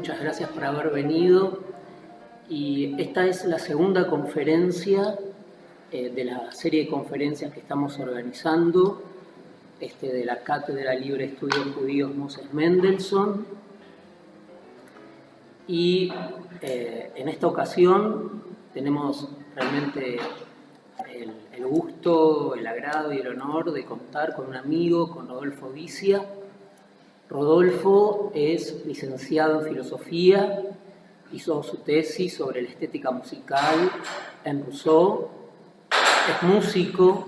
muchas gracias por haber venido. Y esta es la segunda conferencia de la serie de conferencias que estamos organizando de la Cátedra Libre de Estudios Judíos Moses Mendelssohn. Y en esta ocasión tenemos realmente el gusto, el agrado y el honor de contar con un amigo, con Rodolfo Vicia. Rodolfo es licenciado en Filosofía, hizo su tesis sobre la estética musical en Rousseau, es músico,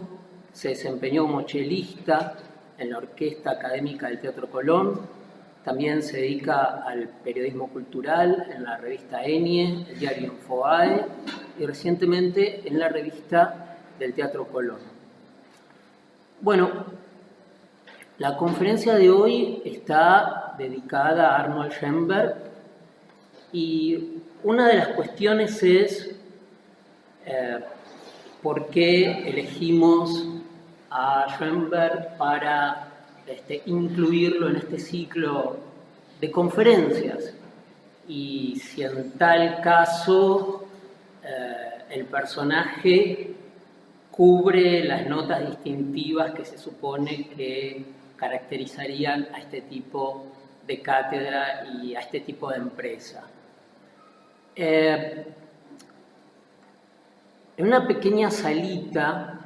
se desempeñó como chelista en la Orquesta Académica del Teatro Colón, también se dedica al periodismo cultural en la revista Enie, el diario Infoae y recientemente en la revista del Teatro Colón. Bueno, la conferencia de hoy está dedicada a Arnold Schoenberg y una de las cuestiones es por qué elegimos a Schoenberg para incluirlo en este ciclo de conferencias y si en tal caso el personaje cubre las notas distintivas que se supone que caracterizarían a este tipo de cátedra y a este tipo de empresa. En una pequeña salita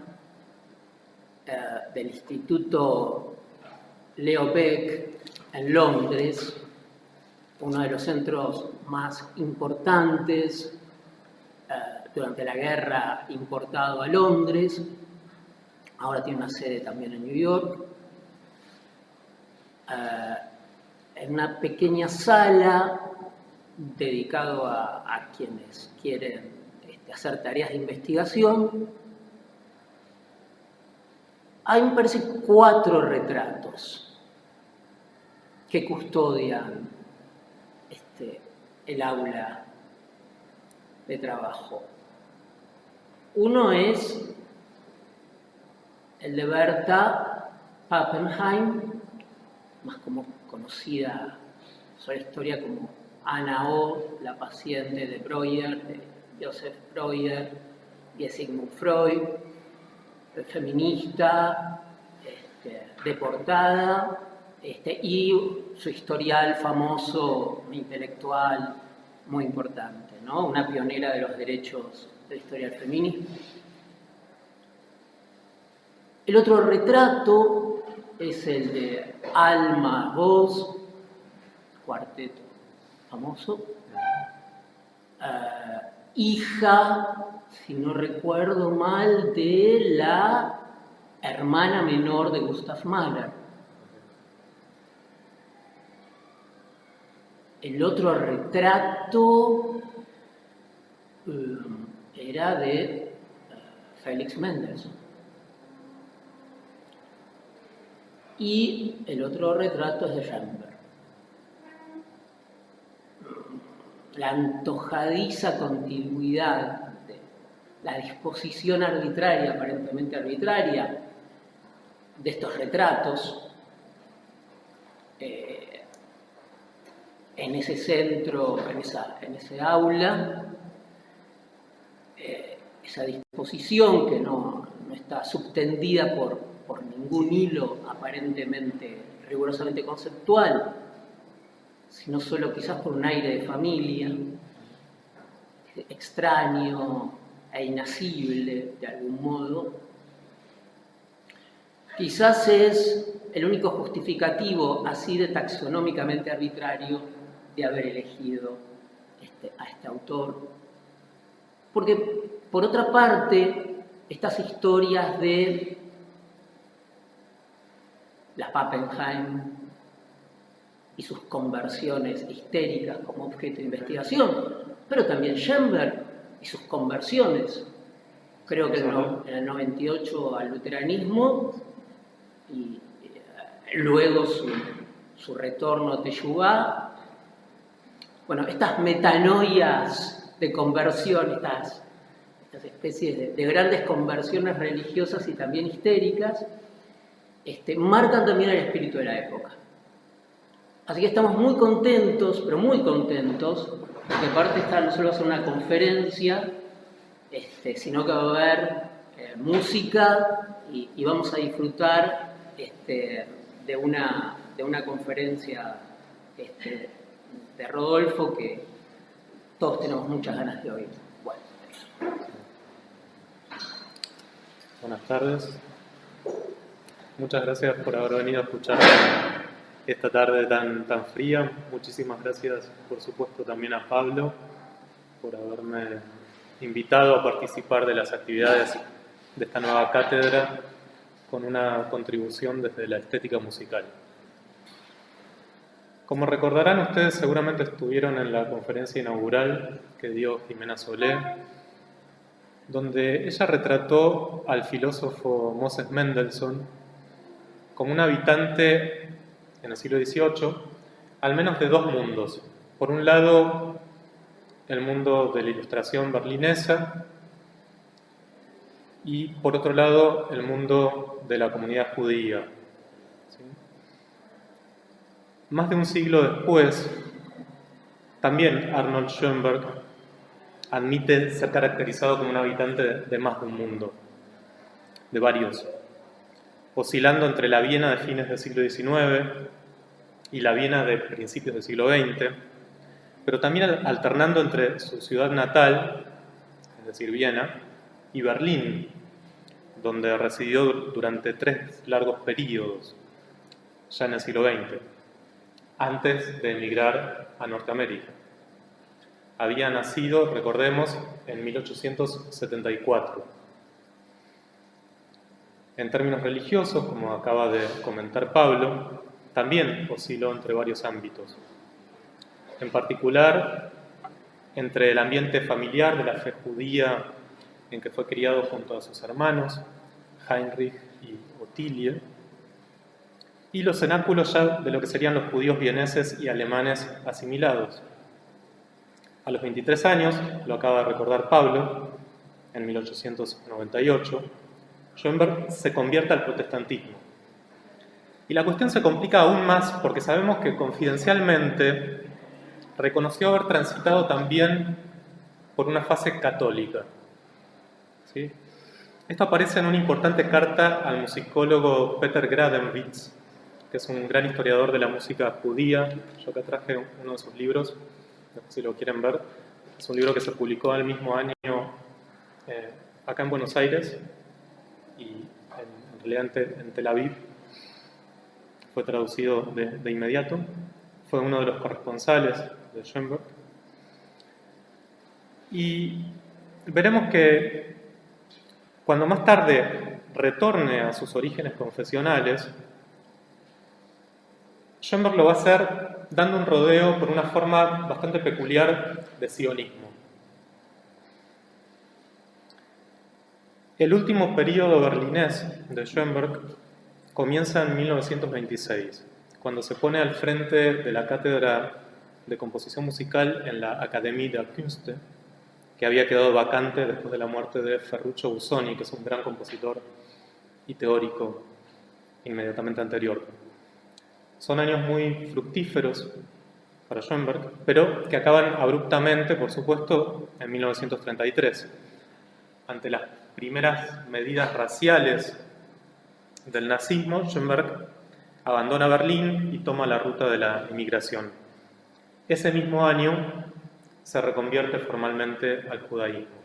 del Instituto Leo Baeck en Londres, uno de los centros más importantes durante la guerra importado a Londres, ahora tiene una sede también en New York, en una pequeña sala dedicado a quienes quieren hacer tareas de investigación. Hay, me parece, 4 retratos que custodian el aula de trabajo. Uno es el de Berta Pappenheim, más como conocida su historia como Anna O, la paciente de Breuer, de Joseph Breuer y de Sigmund Freud, feminista, deportada, y su historial famoso, intelectual, muy importante, ¿no? Una pionera de los derechos de la historia del feminismo. El otro retrato es el de Alma Voss, cuarteto famoso, hija, si no recuerdo mal, de la hermana menor de Gustav Mahler. El otro retrato era de Felix Mendelssohn. Y el otro retrato es de Schoenberg. La antojadiza continuidad de la disposición arbitraria, aparentemente arbitraria, de estos retratos en ese centro, en ese aula, esa disposición que no está subtendida por ningún hilo aparentemente rigurosamente conceptual, sino solo quizás por un aire de familia, extraño e inacible de algún modo. Quizás es el único justificativo así de taxonómicamente arbitrario de haber elegido a este autor. Porque, por otra parte, estas historias de la Pappenheim y sus conversiones histéricas como objeto de investigación, pero también Schoenberg y sus conversiones, creo que en el 98 al luteranismo y luego su retorno a Teshuvá. Bueno, estas metanoias de conversión, estas especies de grandes conversiones religiosas y también histéricas, marcan también el espíritu de la época. Así que estamos muy contentos, pero muy contentos, porque aparte esta no solo va a ser una conferencia, sino que va a haber música y vamos a disfrutar de una conferencia de Rodolfo que todos tenemos muchas ganas de oír. Bueno. Buenas tardes. Muchas gracias por haber venido a escuchar esta tarde tan fría. Muchísimas gracias, por supuesto, también a Pablo por haberme invitado a participar de las actividades de esta nueva cátedra con una contribución desde la estética musical. Como recordarán ustedes, seguramente estuvieron en la conferencia inaugural que dio Jimena Solé, donde ella retrató al filósofo Moses Mendelssohn como un habitante en el siglo XVIII, al menos de dos mundos. Por un lado, el mundo de la Ilustración berlinesa y, por otro lado, el mundo de la comunidad judía. ¿Sí? Más de un siglo después, también Arnold Schoenberg admite ser caracterizado como un habitante de más de un mundo, de varios, oscilando entre la Viena de fines del siglo XIX y la Viena de principios del siglo XX, pero también alternando entre su ciudad natal, es decir, Viena, y Berlín, donde residió durante 3 largos periodos, ya en el siglo XX, antes de emigrar a Norteamérica. Había nacido, recordemos, en 1874. En términos religiosos, como acaba de comentar Pablo, también osciló entre varios ámbitos. En particular, entre el ambiente familiar de la fe judía en que fue criado junto a sus hermanos, Heinrich y Ottilie, y los cenáculos ya de lo que serían los judíos vieneses y alemanes asimilados. A los 23 años, lo acaba de recordar Pablo, en 1898, Schoenberg se convierte al protestantismo. Y la cuestión se complica aún más porque sabemos que confidencialmente reconoció haber transitado también por una fase católica. ¿Sí? Esto aparece en una importante carta al musicólogo Peter Gradenwitz, que es un gran historiador de la música judía. Yo acá traje uno de sus libros, si lo quieren ver. Es un libro que se publicó el mismo año acá en Buenos Aires y en realidad en Tel Aviv. Fue traducido de inmediato. Fue uno de los corresponsales de Schoenberg. Y veremos que cuando más tarde retorne a sus orígenes confesionales, Schoenberg lo va a hacer dando un rodeo por una forma bastante peculiar de sionismo. El último período berlinés de Schoenberg comienza en 1926, cuando se pone al frente de la cátedra de composición musical en la Académie der Künste, que había quedado vacante después de la muerte de Ferruccio Busoni, que es un gran compositor y teórico inmediatamente anterior. Son años muy fructíferos para Schoenberg, pero que acaban abruptamente, por supuesto, en 1933, ante las primeras medidas raciales del nazismo. Schoenberg abandona Berlín y toma la ruta de la emigración. Ese mismo año se reconvierte formalmente al judaísmo.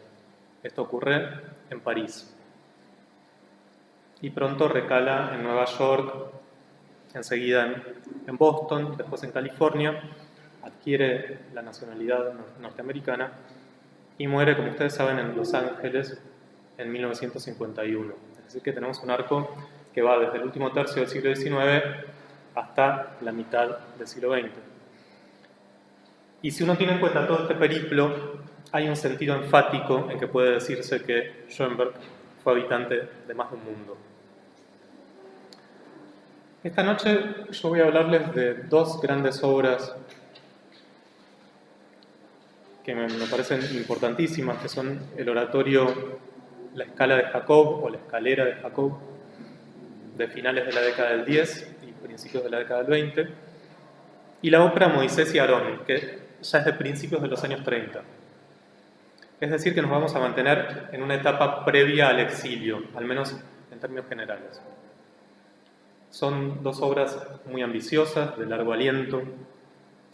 Esto ocurre en París. Y pronto recala en Nueva York, enseguida en Boston, después en California, adquiere la nacionalidad norteamericana y muere, como ustedes saben, en Los Ángeles en 1951. Es decir, que tenemos un arco que va desde el último tercio del siglo XIX hasta la mitad del siglo XX. Y si uno tiene en cuenta todo este periplo, hay un sentido enfático en que puede decirse que Schoenberg fue habitante de más de un mundo. Esta noche yo voy a hablarles de dos grandes obras que me parecen importantísimas, que son el oratorio La Escala de Jacob o La Escalera de Jacob, de finales de la década del 10 y principios de la década del 20, y la ópera Moisés y Aarón, que ya es de principios de los años 30. Es decir, que nos vamos a mantener en una etapa previa al exilio, al menos en términos generales. Son dos obras muy ambiciosas, de largo aliento.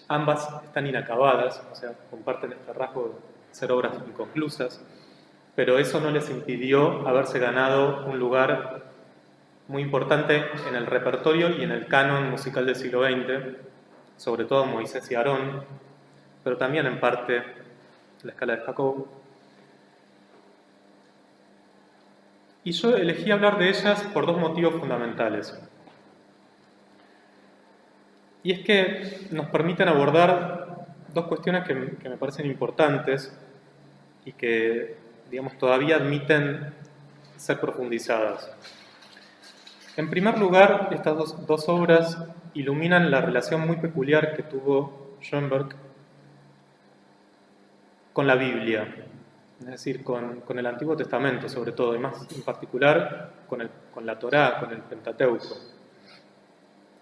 Ambas están inacabadas, o sea, comparten este rasgo de ser obras inconclusas, pero eso no les impidió haberse ganado un lugar muy importante en el repertorio y en el canon musical del siglo XX, sobre todo Moisés y Aarón, pero también en parte la escala de Jacob. Y yo elegí hablar de ellas por dos motivos fundamentales. Y es que nos permiten abordar dos cuestiones que me parecen importantes y que, digamos, todavía admiten ser profundizadas. En primer lugar, estas dos obras iluminan la relación muy peculiar que tuvo Schoenberg con la Biblia, es decir, con el Antiguo Testamento sobre todo, y más en particular con la Torá, con el Pentateuco.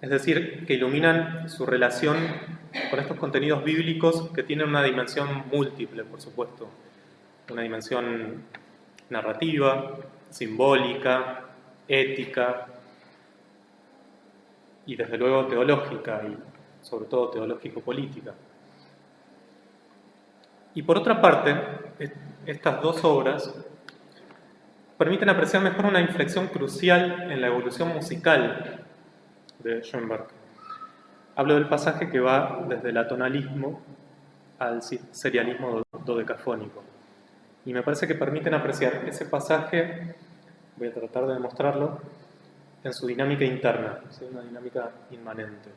Es decir, que iluminan su relación con estos contenidos bíblicos que tienen una dimensión múltiple, por supuesto. Una dimensión narrativa, simbólica, ética y desde luego teológica y sobre todo teológico-política. Y por otra parte, estas dos obras permiten apreciar mejor una inflexión crucial en la evolución musical de Schoenberg. Hablo del pasaje que va desde el atonalismo al serialismo dodecafónico. Y me parece que permiten apreciar ese pasaje, voy a tratar de demostrarlo, en su dinámica interna, ¿sí? Una dinámica inmanente.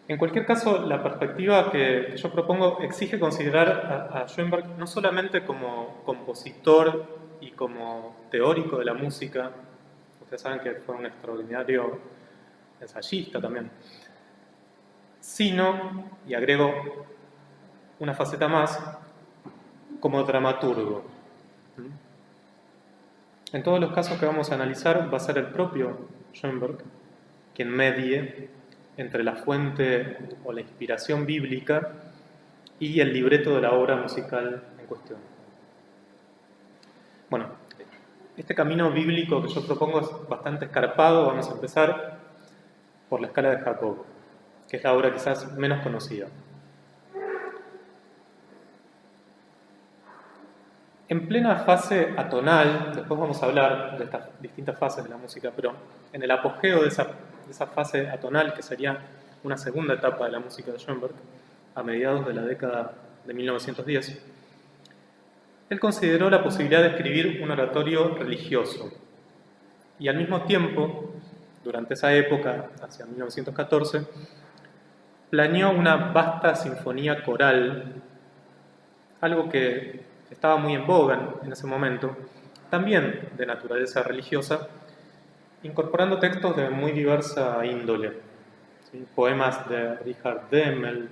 En cualquier caso, la perspectiva que yo propongo exige considerar a Schoenberg no solamente como compositor y como teórico de la música, ustedes saben que fue un extraordinario ensayista también, sino, y agrego una faceta más, como dramaturgo. En todos los casos que vamos a analizar va a ser el propio Schoenberg quien medie entre la fuente o la inspiración bíblica y el libreto de la obra musical en cuestión. Bueno, este camino bíblico que yo propongo es bastante escarpado. Vamos a empezar por la escala de Jacob, que es la obra quizás menos conocida. En plena fase atonal, después vamos a hablar de estas distintas fases de la música, pero en el apogeo de esa fase atonal, que sería una segunda etapa de la música de Schoenberg, a mediados de la década de 1910, él consideró la posibilidad de escribir un oratorio religioso y al mismo tiempo, durante esa época, hacia 1914, planeó una vasta sinfonía coral, algo que estaba muy en boga en ese momento, también de naturaleza religiosa, incorporando textos de muy diversa índole, ¿sí? Poemas de Richard Demmel,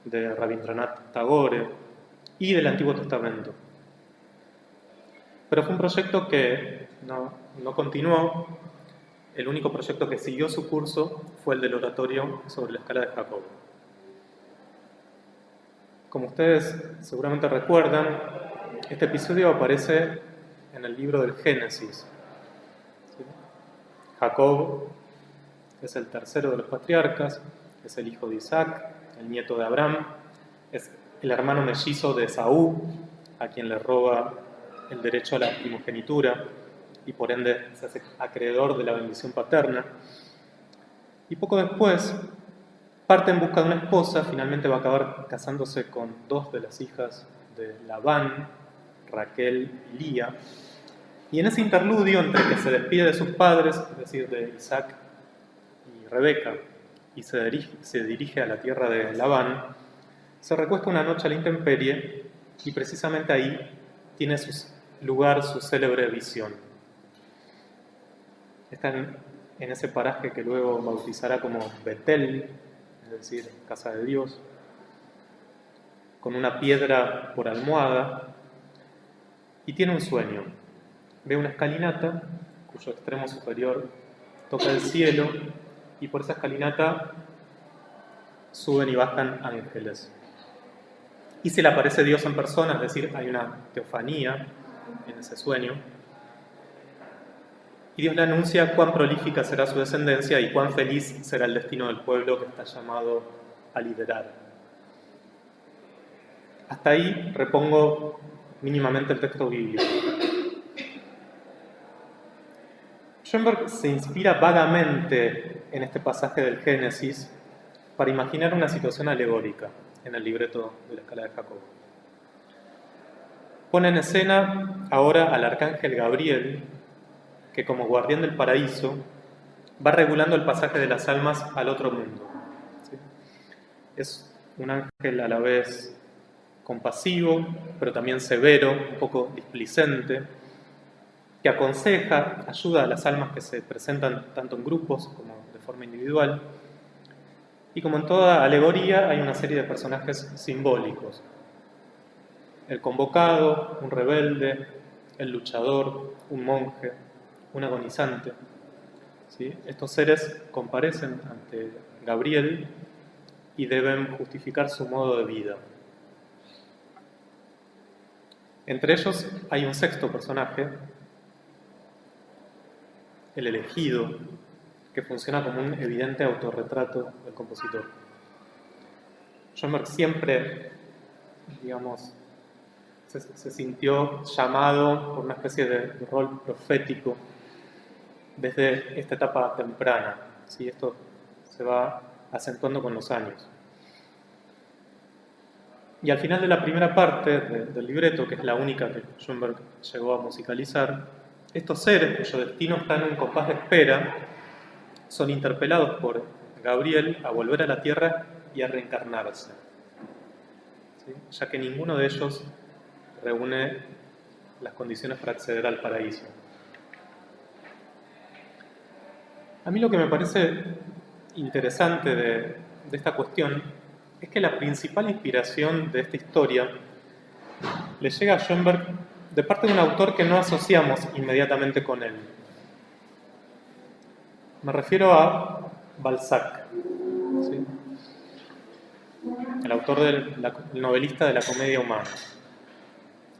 de Rabindranath Tagore y del Antiguo Testamento. Pero fue un proyecto que no continuó. El único proyecto que siguió su curso fue el del oratorio sobre la escala de Jacob. Como ustedes seguramente recuerdan, este episodio aparece en el libro del Génesis. ¿Sí? Jacob es el tercero de los patriarcas, es el hijo de Isaac, el nieto de Abraham, es el hermano mellizo de Esaú, a quien le roba el derecho a la primogenitura y por ende se hace acreedor de la bendición paterna. Y poco después parte en busca de una esposa, finalmente va a acabar casándose con dos de las hijas de Labán, Raquel y Lía. Y en ese interludio entre que se despide de sus padres, es decir, de Isaac y Rebeca, y se dirige a la tierra de Labán, se recuesta una noche a la intemperie y precisamente ahí tiene lugar su célebre visión. Está en ese paraje que luego bautizará como Betel, es decir, casa de Dios, con una piedra por almohada, y tiene un sueño. Ve una escalinata cuyo extremo superior toca el cielo, y por esa escalinata suben y bajan ángeles. Y se le aparece Dios en persona, es decir, hay una teofanía en ese sueño. Y Dios le anuncia cuán prolífica será su descendencia y cuán feliz será el destino del pueblo que está llamado a liderar. Hasta ahí repongo mínimamente el texto bíblico. Schoenberg se inspira vagamente en este pasaje del Génesis para imaginar una situación alegórica en el libreto de la Escala de Jacob. Pone en escena ahora al arcángel Gabriel, que como guardián del paraíso va regulando el pasaje de las almas al otro mundo. ¿Sí? Es un ángel a la vez compasivo, pero también severo, un poco displicente, que aconseja, ayuda a las almas que se presentan tanto en grupos como de forma individual. Y como en toda alegoría, hay una serie de personajes simbólicos. El convocado, un rebelde, el luchador, un monje, un agonizante. ¿Sí? Estos seres comparecen ante Gabriel y deben justificar su modo de vida. Entre ellos hay un sexto personaje, el elegido, que funciona como un evidente autorretrato del compositor. Schoenberg siempre, se sintió llamado por una especie de rol profético desde esta etapa temprana. ¿Sí? Esto se va acentuando con los años. Y al final de la primera parte del libreto, que es la única que Schoenberg llegó a musicalizar, estos seres, cuyo destino está en un compás de espera, son interpelados por Gabriel a volver a la tierra y a reencarnarse, ¿sí? Ya que ninguno de ellos reúne las condiciones para acceder al paraíso. A mí lo que me parece interesante de esta cuestión es que la principal inspiración de esta historia le llega a Schoenberg de parte de un autor que no asociamos inmediatamente con él. Me refiero a Balzac, ¿sí? El autor el novelista de la comedia humana.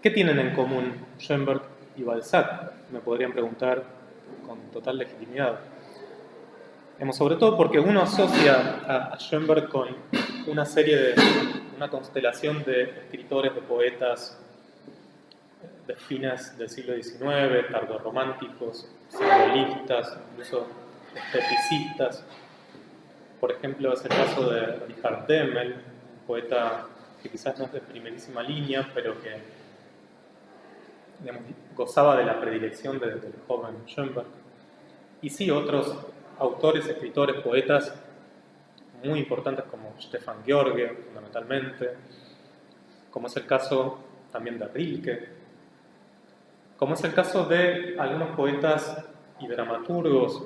¿Qué tienen en común Schoenberg y Balzac? Me podrían preguntar con total legitimidad. Sobre todo porque uno asocia a Schoenberg con una constelación de escritores, de poetas de fines del siglo XIX, tardorrománticos, simbolistas, incluso esteticistas. Por ejemplo, es el caso de Richard Demmel, un poeta que quizás no es de primerísima línea, pero que gozaba de la predilección del joven Schoenberg. Y sí, otros autores, escritores, poetas muy importantes como Stefan George, fundamentalmente, como es el caso también de Rilke, como es el caso de algunos poetas y dramaturgos,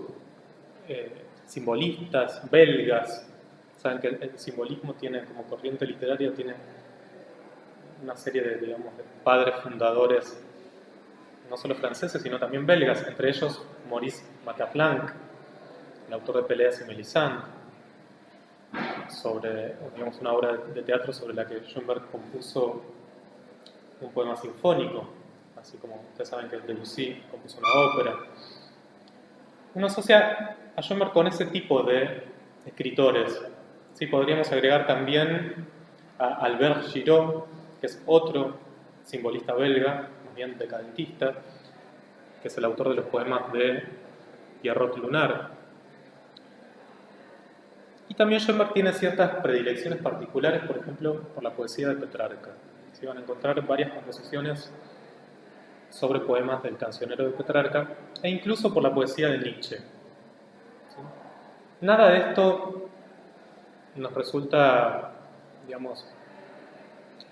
simbolistas, belgas. Saben que el simbolismo tiene, como corriente literaria, tiene una serie de padres fundadores, no solo franceses, sino también belgas, entre ellos Maurice Macaplanc, el autor de Peleas y Melisande, sobre una obra de teatro sobre la que Schoenberg compuso un poema sinfónico, así como ustedes saben que Debussy compuso una ópera. Uno asocia a Schoenberg con ese tipo de escritores. Sí, podríamos agregar también a Albert Giraud, que es otro simbolista belga, más bien decadentista, que es el autor de los poemas de Pierrot Lunar. Y también Schoenberg tiene ciertas predilecciones particulares, por ejemplo, por la poesía de Petrarca. ¿Sí? Van a encontrar varias composiciones sobre poemas del cancionero de Petrarca, e incluso por la poesía de Nietzsche. ¿Sí? Nada de esto nos resulta,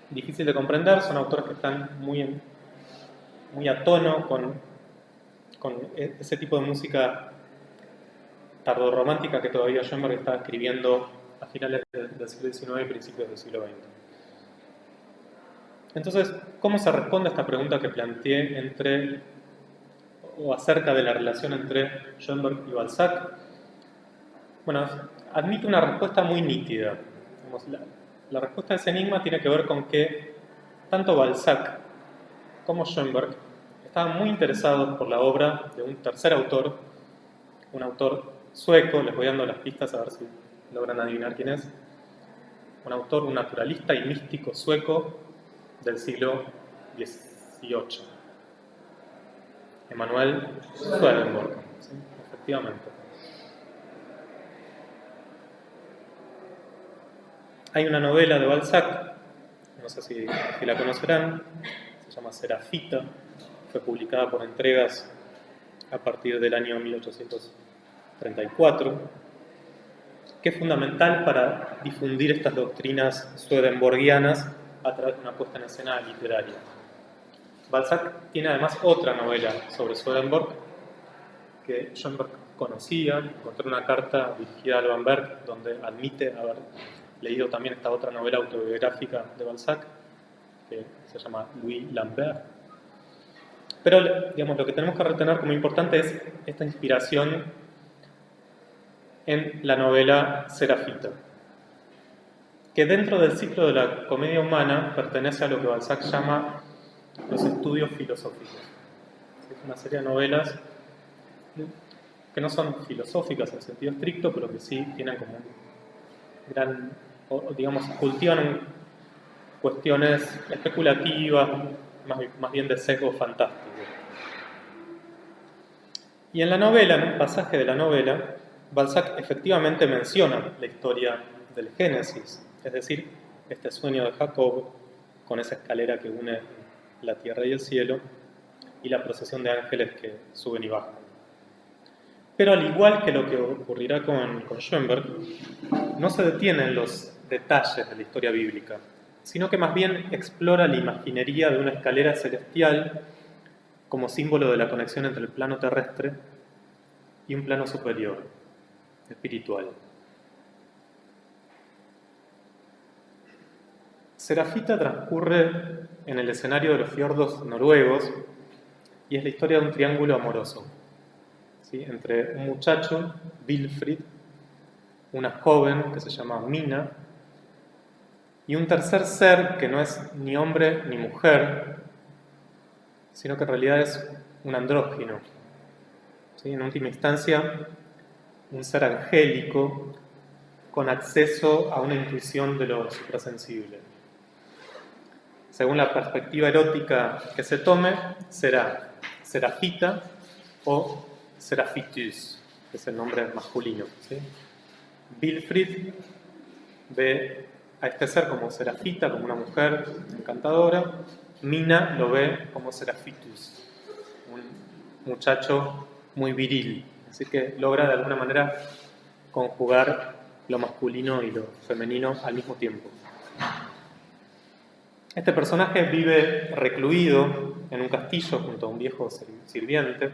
difícil de comprender. Son autores que están muy a tono con ese tipo de música tardorromántica que todavía Schoenberg estaba escribiendo a finales del siglo XIX y principios del siglo XX. Entonces, ¿cómo se responde a esta pregunta que planteé acerca de la relación entre Schoenberg y Balzac? Bueno, admite una respuesta muy nítida. La respuesta a ese enigma tiene que ver con que tanto Balzac como Schoenberg estaban muy interesados por la obra de un tercer autor, un autor sueco. Les voy dando las pistas a ver si logran adivinar quién es. Un autor, un naturalista y místico sueco del siglo XVIII. Emanuel Swedenborg, ¿sí? Efectivamente. Hay una novela de Balzac, no sé si la conocerán, se llama Serafita, fue publicada por entregas a partir del año 1834, que es fundamental para difundir estas doctrinas swedenborgianas a través de una puesta en escena literaria. Balzac tiene además otra novela sobre Swedenborg que Schoenberg conocía. Encontré una carta dirigida a Alban Berg donde admite haber leído también esta otra novela autobiográfica de Balzac que se llama Louis Lambert. Pero, digamos, lo que tenemos que retener como importante es esta inspiración en la novela Serafita, que dentro del ciclo de la comedia humana pertenece a lo que Balzac llama los estudios filosóficos. Es una serie de novelas que no son filosóficas en sentido estricto, pero que sí tienen como un gran, digamos, cultivan cuestiones especulativas, más bien de sesgo fantástico. Y en la novela, en un pasaje de la novela, Balzac efectivamente menciona la historia del Génesis, es decir, este sueño de Jacob con esa escalera que une la tierra y el cielo y la procesión de ángeles que suben y bajan. Pero al igual que lo que ocurrirá con Schoenberg, no se detiene en los detalles de la historia bíblica, sino que más bien explora la imaginería de una escalera celestial como símbolo de la conexión entre el plano terrestre y un plano superior, espiritual. Serafita transcurre en el escenario de los fiordos noruegos y es la historia de un triángulo amoroso, ¿sí? Entre un muchacho, Wilfrid, una joven que se llama Mina y un tercer ser que no es ni hombre ni mujer, sino que en realidad es un andrógino, ¿sí? En última instancia, un ser angélico con acceso a una intuición de lo suprasensible. Según la perspectiva erótica que se tome, será Serafita o Serafitus, que es el nombre masculino, ¿sí? Wilfrid ve a este ser como Serafita, como una mujer encantadora. Mina lo ve como Serafitus, un muchacho muy viril, así que logra de alguna manera conjugar lo masculino y lo femenino al mismo tiempo. Este personaje vive recluido en un castillo junto a un viejo sirviente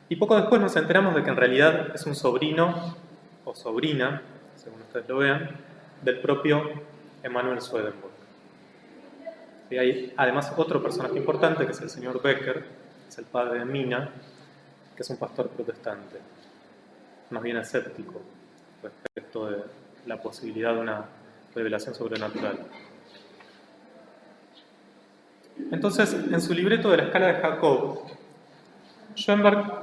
y poco después nos enteramos de que en realidad es un sobrino o sobrina, según ustedes lo vean, del propio Emanuel Swedenborg. Y hay además otro personaje importante que es el señor Becker, que es el padre de Mina, que es un pastor protestante, más bien escéptico respecto de la posibilidad de una revelación sobrenatural. Entonces, en su libreto de la escala de Jacob, Schoenberg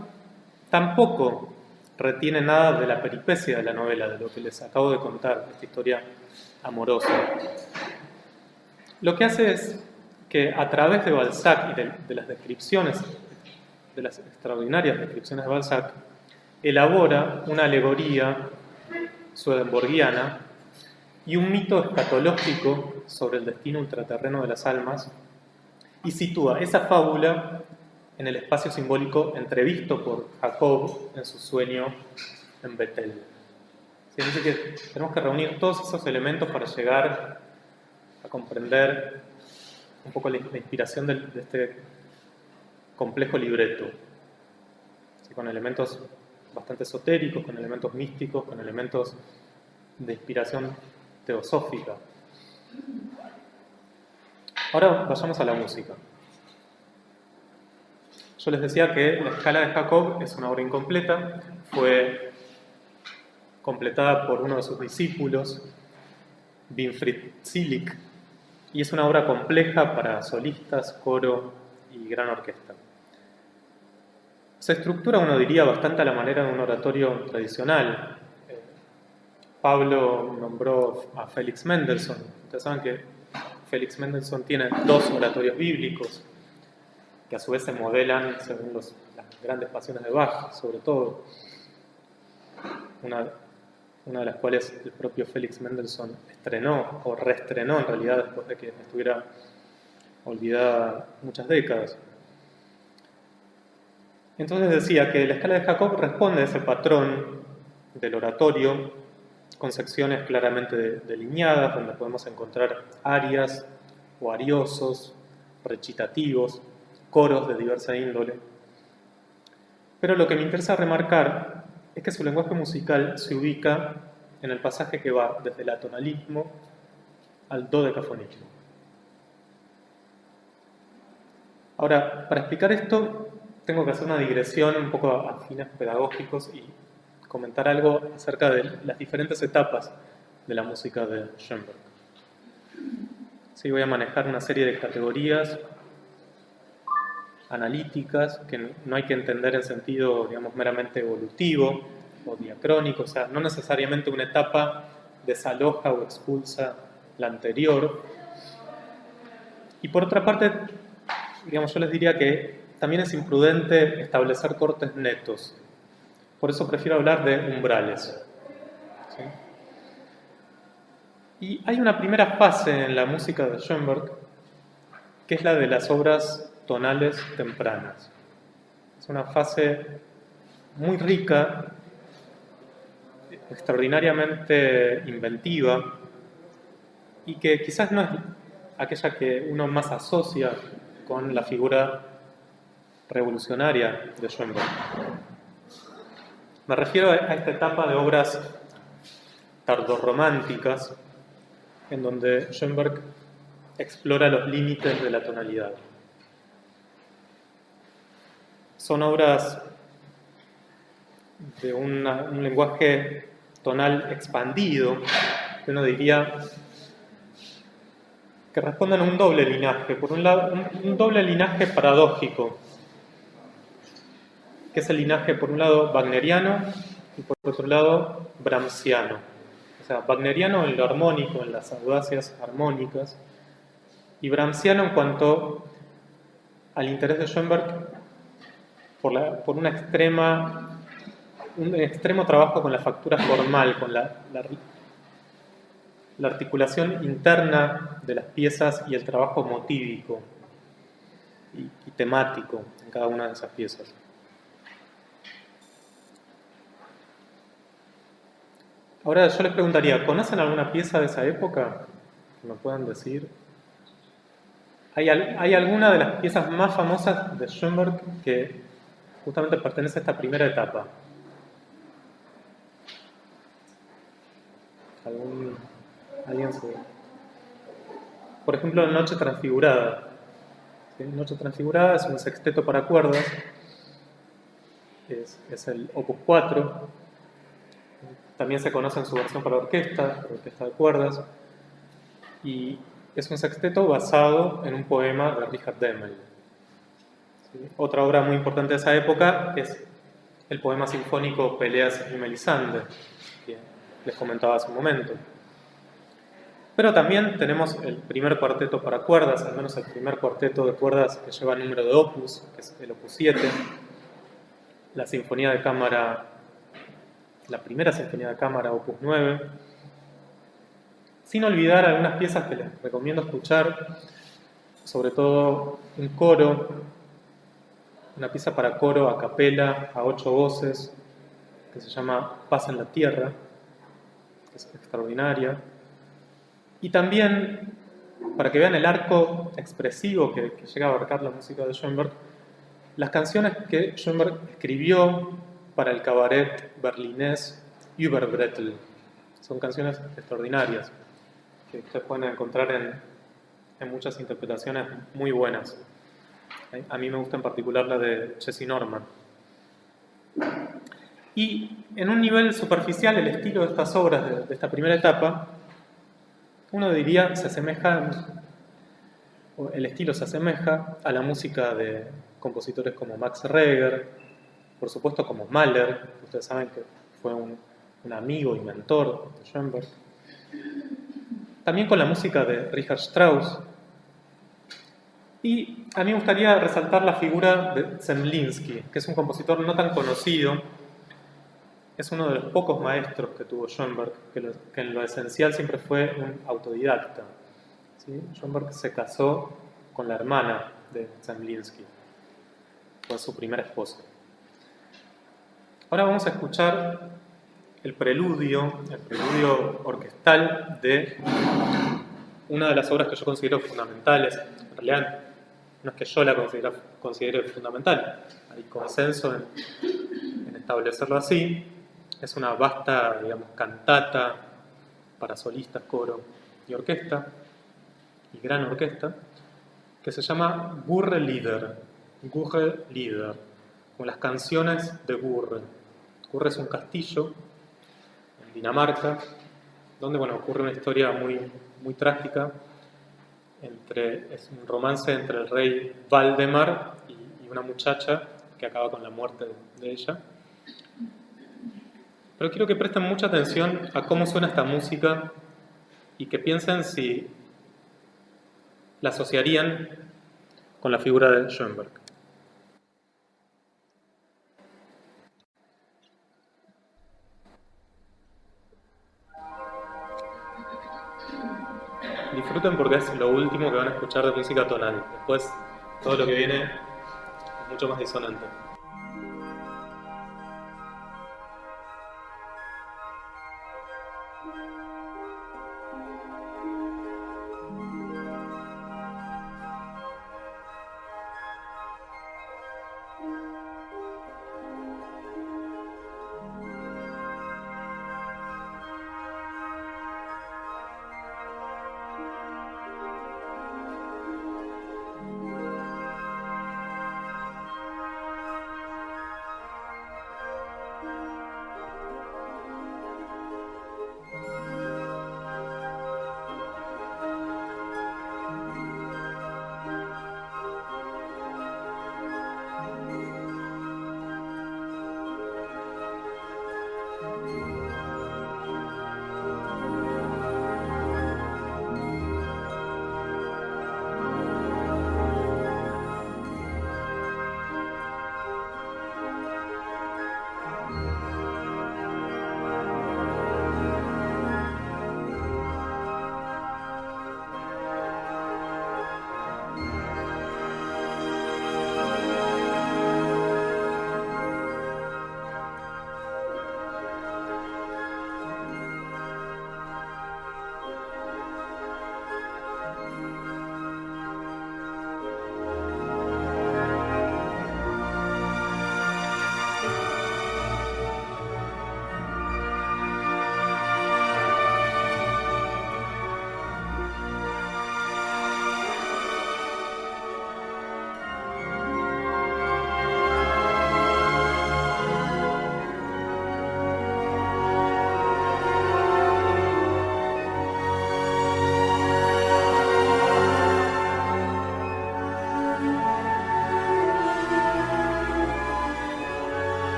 tampoco retiene nada de la peripecia de la novela, de lo que les acabo de contar, esta historia amorosa. Lo que hace es que a través de Balzac y de las descripciones, de las extraordinarias descripciones de Balzac, elabora una alegoría swedenborgiana y un mito escatológico sobre el destino ultraterreno de las almas y sitúa esa fábula en el espacio simbólico entrevisto por Jacob en su sueño en Betel. ¿Sí? Así que tenemos que reunir todos esos elementos para llegar a comprender un poco la inspiración de este complejo libreto, ¿sí? Con elementos bastante esotéricos, con elementos místicos, con elementos de inspiración teosófica. Ahora vayamos a la música. Yo les decía que la escala de Jacob es una obra incompleta, fue completada por uno de sus discípulos, Winfried-Zillig, y es una obra compleja para solistas, coro y gran orquesta. Se estructura, uno diría, bastante a la manera de un oratorio tradicional. Pablo nombró a Felix Mendelssohn. Ustedes saben que Felix Mendelssohn tiene 2 oratorios bíblicos que a su vez se modelan según las grandes pasiones de Bach, sobre todo. Una de las cuales el propio Felix Mendelssohn estrenó o reestrenó en realidad después de que estuviera olvidada muchas décadas. Entonces decía que la escala de Jacob responde a ese patrón del oratorio con secciones claramente delineadas, donde podemos encontrar arias o ariosos, recitativos, coros de diversa índole. Pero lo que me interesa remarcar es que su lenguaje musical se ubica en el pasaje que va desde el atonalismo al dodecafonismo. Ahora, para explicar esto, tengo que hacer una digresión un poco a fines pedagógicos y comentar algo acerca de las diferentes etapas de la música de Schoenberg. Sí, voy a manejar una serie de categorías analíticas que no hay que entender en sentido, digamos, meramente evolutivo o diacrónico, o sea, no necesariamente una etapa desaloja o expulsa la anterior. Y por otra parte, digamos, yo les diría que también es imprudente establecer cortes netos. Por eso prefiero hablar de umbrales. ¿Sí? Y hay una primera fase en la música de Schoenberg, que es la de las obras tonales tempranas. Es una fase muy rica, extraordinariamente inventiva, y que quizás no es aquella que uno más asocia con la figura revolucionaria de Schoenberg. Me refiero a esta etapa de obras tardorrománticas, en donde Schoenberg explora los límites de la tonalidad. Son obras de un lenguaje tonal expandido, que uno diría que responden a un doble linaje. Por un lado, un doble linaje paradójico, que es el linaje, por un lado, wagneriano y por otro lado, brahmsiano. O sea, wagneriano en lo armónico, en las audacias armónicas, y brahmsiano en cuanto al interés de Schoenberg por un extremo trabajo con la factura formal, con la articulación interna de las piezas y el trabajo motívico y temático en cada una de esas piezas. Ahora yo les preguntaría, ¿conocen alguna pieza de esa época? ¿Que me puedan decir? ¿Hay alguna de las piezas más famosas de Schoenberg que justamente pertenece a esta primera etapa? ¿Alguien se...? Por ejemplo, Noche Transfigurada. ¿Sí? Noche Transfigurada es un sexteto para cuerdas, es el opus 4. También se conoce en su versión para orquesta de cuerdas, y es un sexteto basado en un poema de Richard Demmel. ¿Sí? Otra obra muy importante de esa época es el poema sinfónico Peleas y Melisande, que les comentaba hace un momento. Pero también tenemos el primer cuarteto para cuerdas, al menos el primer cuarteto de cuerdas que lleva el número de opus, que es el opus 7, la sinfonía de cámara, la primera sinfonía de cámara, opus 9, sin olvidar algunas piezas que les recomiendo escuchar, sobre todo un coro, una pieza para coro a capela, a 8 voces, que se llama Paz en la Tierra, que es extraordinaria. Y también, para que vean el arco expresivo que llega a abarcar la música de Schoenberg, las canciones que Schoenberg escribió para el cabaret berlinés Überbrettel. Son canciones extraordinarias que ustedes pueden encontrar en muchas interpretaciones muy buenas. A mí me gusta en particular la de Jessye Norman. Y en un nivel superficial, el estilo de estas obras de esta primera etapa uno diría, el estilo se asemeja a la música de compositores como Max Reger, por supuesto como Mahler, ustedes saben que fue un amigo y mentor de Schoenberg. También con la música de Richard Strauss. Y a mí me gustaría resaltar la figura de Zemlinsky, que es un compositor no tan conocido. Es uno de los pocos maestros que tuvo Schoenberg, que en lo esencial siempre fue un autodidacta. ¿Sí? Schoenberg se casó con la hermana de Zemlinsky, fue su primera esposa. Ahora vamos a escuchar el preludio orquestal de una de las obras que yo considero fundamentales. En realidad, no es que yo la considere fundamental, hay consenso en establecerlo así. Es una vasta, digamos, cantata para solistas, coro y orquesta, y gran orquesta, que se llama Gurre-Lieder, con las canciones de Gurre. Gurre es un castillo en Dinamarca, donde ocurre una historia muy trágica. Es un romance entre el rey Valdemar y una muchacha que acaba con la muerte de ella. Pero quiero que presten mucha atención a cómo suena esta música y que piensen si la asociarían con la figura de Schoenberg. Disfruten porque es lo último que van a escuchar de música tonal. Después, todo lo que viene es mucho más disonante.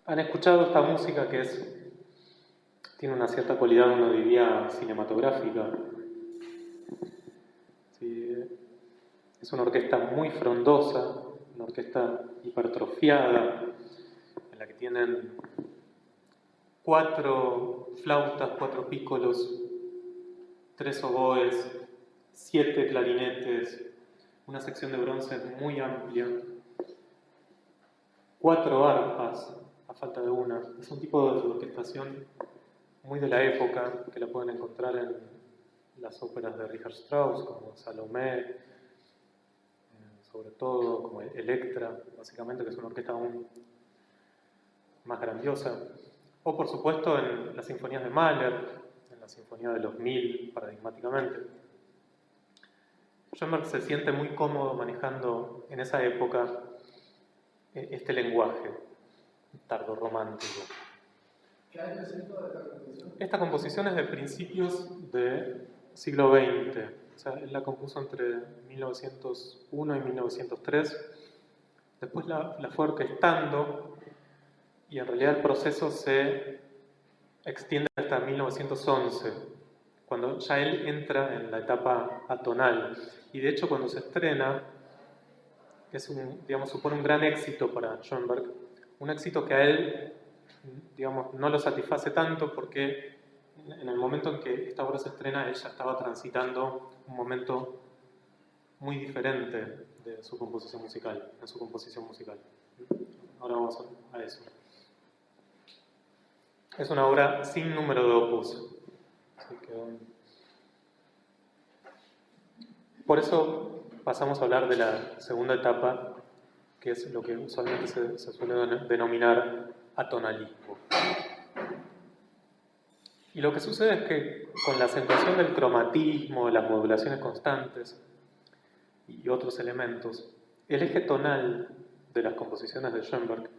¿Han escuchado esta música que tiene una cierta cualidad, uno diría, cinematográfica? Sí, es una orquesta muy frondosa, una orquesta hipertrofiada, en la que tienen 4 flautas, 4 pícolos, 3 oboes, 7 clarinetes, una sección de bronce muy amplia, 4 arpas, a falta de una. Es un tipo de orquestación muy de la época, que la pueden encontrar en las óperas de Richard Strauss, como Salomé, sobre todo, como Electra, básicamente, que es una orquesta aún más grandiosa, o por supuesto en las sinfonías de Mahler, en la Sinfonía de los Mil, paradigmáticamente. Schoenberg se siente muy cómodo manejando en esa época este lenguaje tardorromántico. ¿Qué año es esto de esta composición? Esta composición es de principios del siglo XX, o sea, él la compuso entre 1901 y 1903. Después la fue orquestando y en realidad el proceso se extiende hasta 1911, cuando ya él entra en la etapa atonal. Y de hecho cuando se estrena, supone un gran éxito para Schoenberg, un éxito que a él, no lo satisface tanto porque en el momento en que esta obra se estrena, él ya estaba transitando un momento muy diferente de su composición musical, en su composición musical. Ahora vamos a eso. Es una obra sin número de opus. Así que, por eso pasamos a hablar de la segunda etapa, que es lo que usualmente se suele denominar atonalismo. Y lo que sucede es que con la acentuación del cromatismo, las modulaciones constantes y otros elementos, el eje tonal de las composiciones de Schoenberg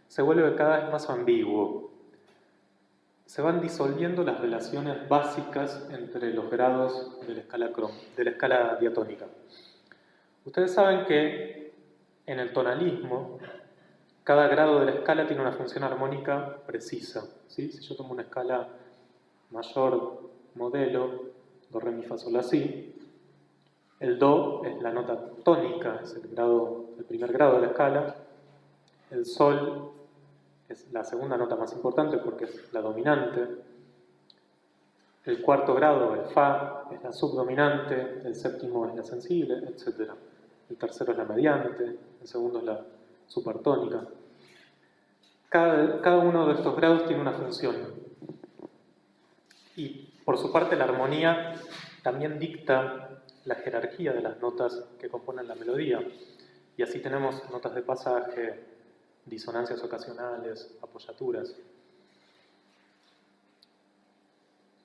se vuelve cada vez más ambiguo. Se van disolviendo las relaciones básicas entre los grados de la escala diatónica. Ustedes saben que en el tonalismo cada grado de la escala tiene una función armónica precisa, ¿sí? Si yo tomo una escala mayor modelo, do, re, mi, fa, sol, la, si, el do es la nota tónica, es el primer grado de la escala, el sol es la segunda nota más importante porque es la dominante, el cuarto grado, el fa, es la subdominante, el séptimo es la sensible, etc. El tercero es la mediante, el segundo es la supertónica. Cada uno de estos grados tiene una función. Y por su parte la armonía también dicta la jerarquía de las notas que componen la melodía. Y así tenemos notas de pasaje, disonancias ocasionales, apoyaturas.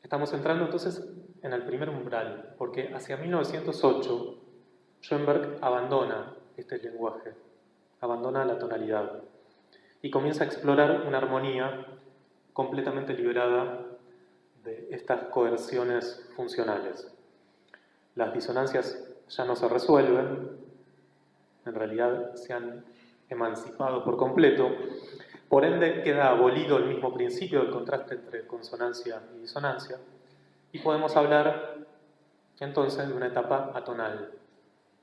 Estamos entrando entonces en el primer umbral, porque hacia 1908 Schoenberg abandona este lenguaje, abandona la tonalidad y comienza a explorar una armonía completamente liberada de estas coerciones funcionales. Las disonancias ya no se resuelven, en realidad se han emancipado por completo, por ende queda abolido el mismo principio del contraste entre consonancia y disonancia, y podemos hablar entonces de una etapa atonal,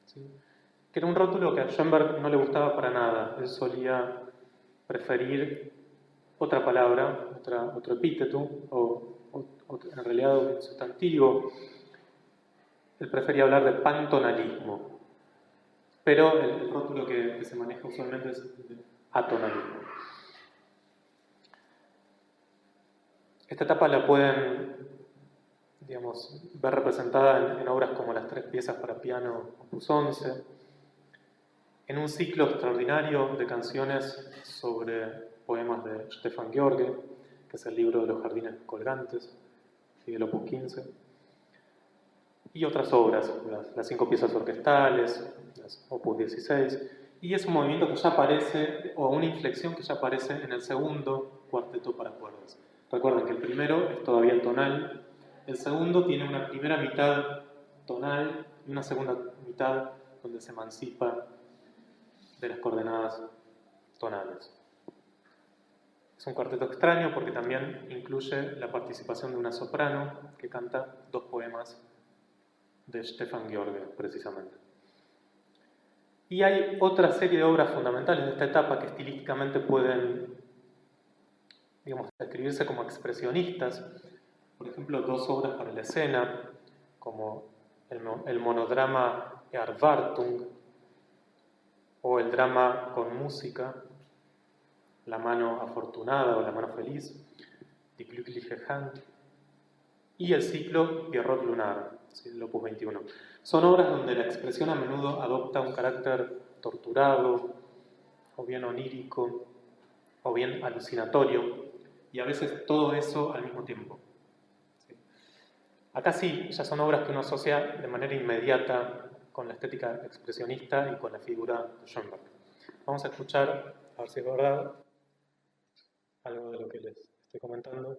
¿sí? Que era un rótulo que a Schoenberg no le gustaba para nada. Él solía preferir otra palabra, otro epíteto, o en realidad un sustantivo. Él prefería hablar de pantonalismo, pero el rótulo que se maneja usualmente es de atonalismo. Esta etapa la pueden, ver representada en obras como las 3 piezas para piano, opus 11, en un ciclo extraordinario de canciones sobre poemas de Stefan George, que es el libro de los jardines colgantes, del opus 15, y otras obras, las 5 piezas orquestales, las opus 16, y es un movimiento que ya aparece, o una inflexión que ya aparece en el segundo cuarteto para cuerdas. Recuerden que el primero es todavía tonal, el segundo tiene una primera mitad tonal y una segunda mitad donde se emancipa de las coordenadas tonales. Es un cuarteto extraño porque también incluye la participación de una soprano que canta 2 poemas de Stefan George, precisamente. Y hay otra serie de obras fundamentales de esta etapa que estilísticamente pueden, describirse como expresionistas. Por ejemplo, 2 obras para la escena, como el monodrama Erwartung o el drama con música, La mano afortunada o La mano feliz, Die glückliche Hand. y el ciclo Pierrot Lunar, ¿sí? El Opus 21. Son obras donde la expresión a menudo adopta un carácter torturado, o bien onírico, o bien alucinatorio, y a veces todo eso al mismo tiempo. ¿Sí? Acá sí, ya son obras que uno asocia de manera inmediata con la estética expresionista y con la figura de Schoenberg. Vamos a escuchar, a ver si es verdad, algo de lo que les estoy comentando.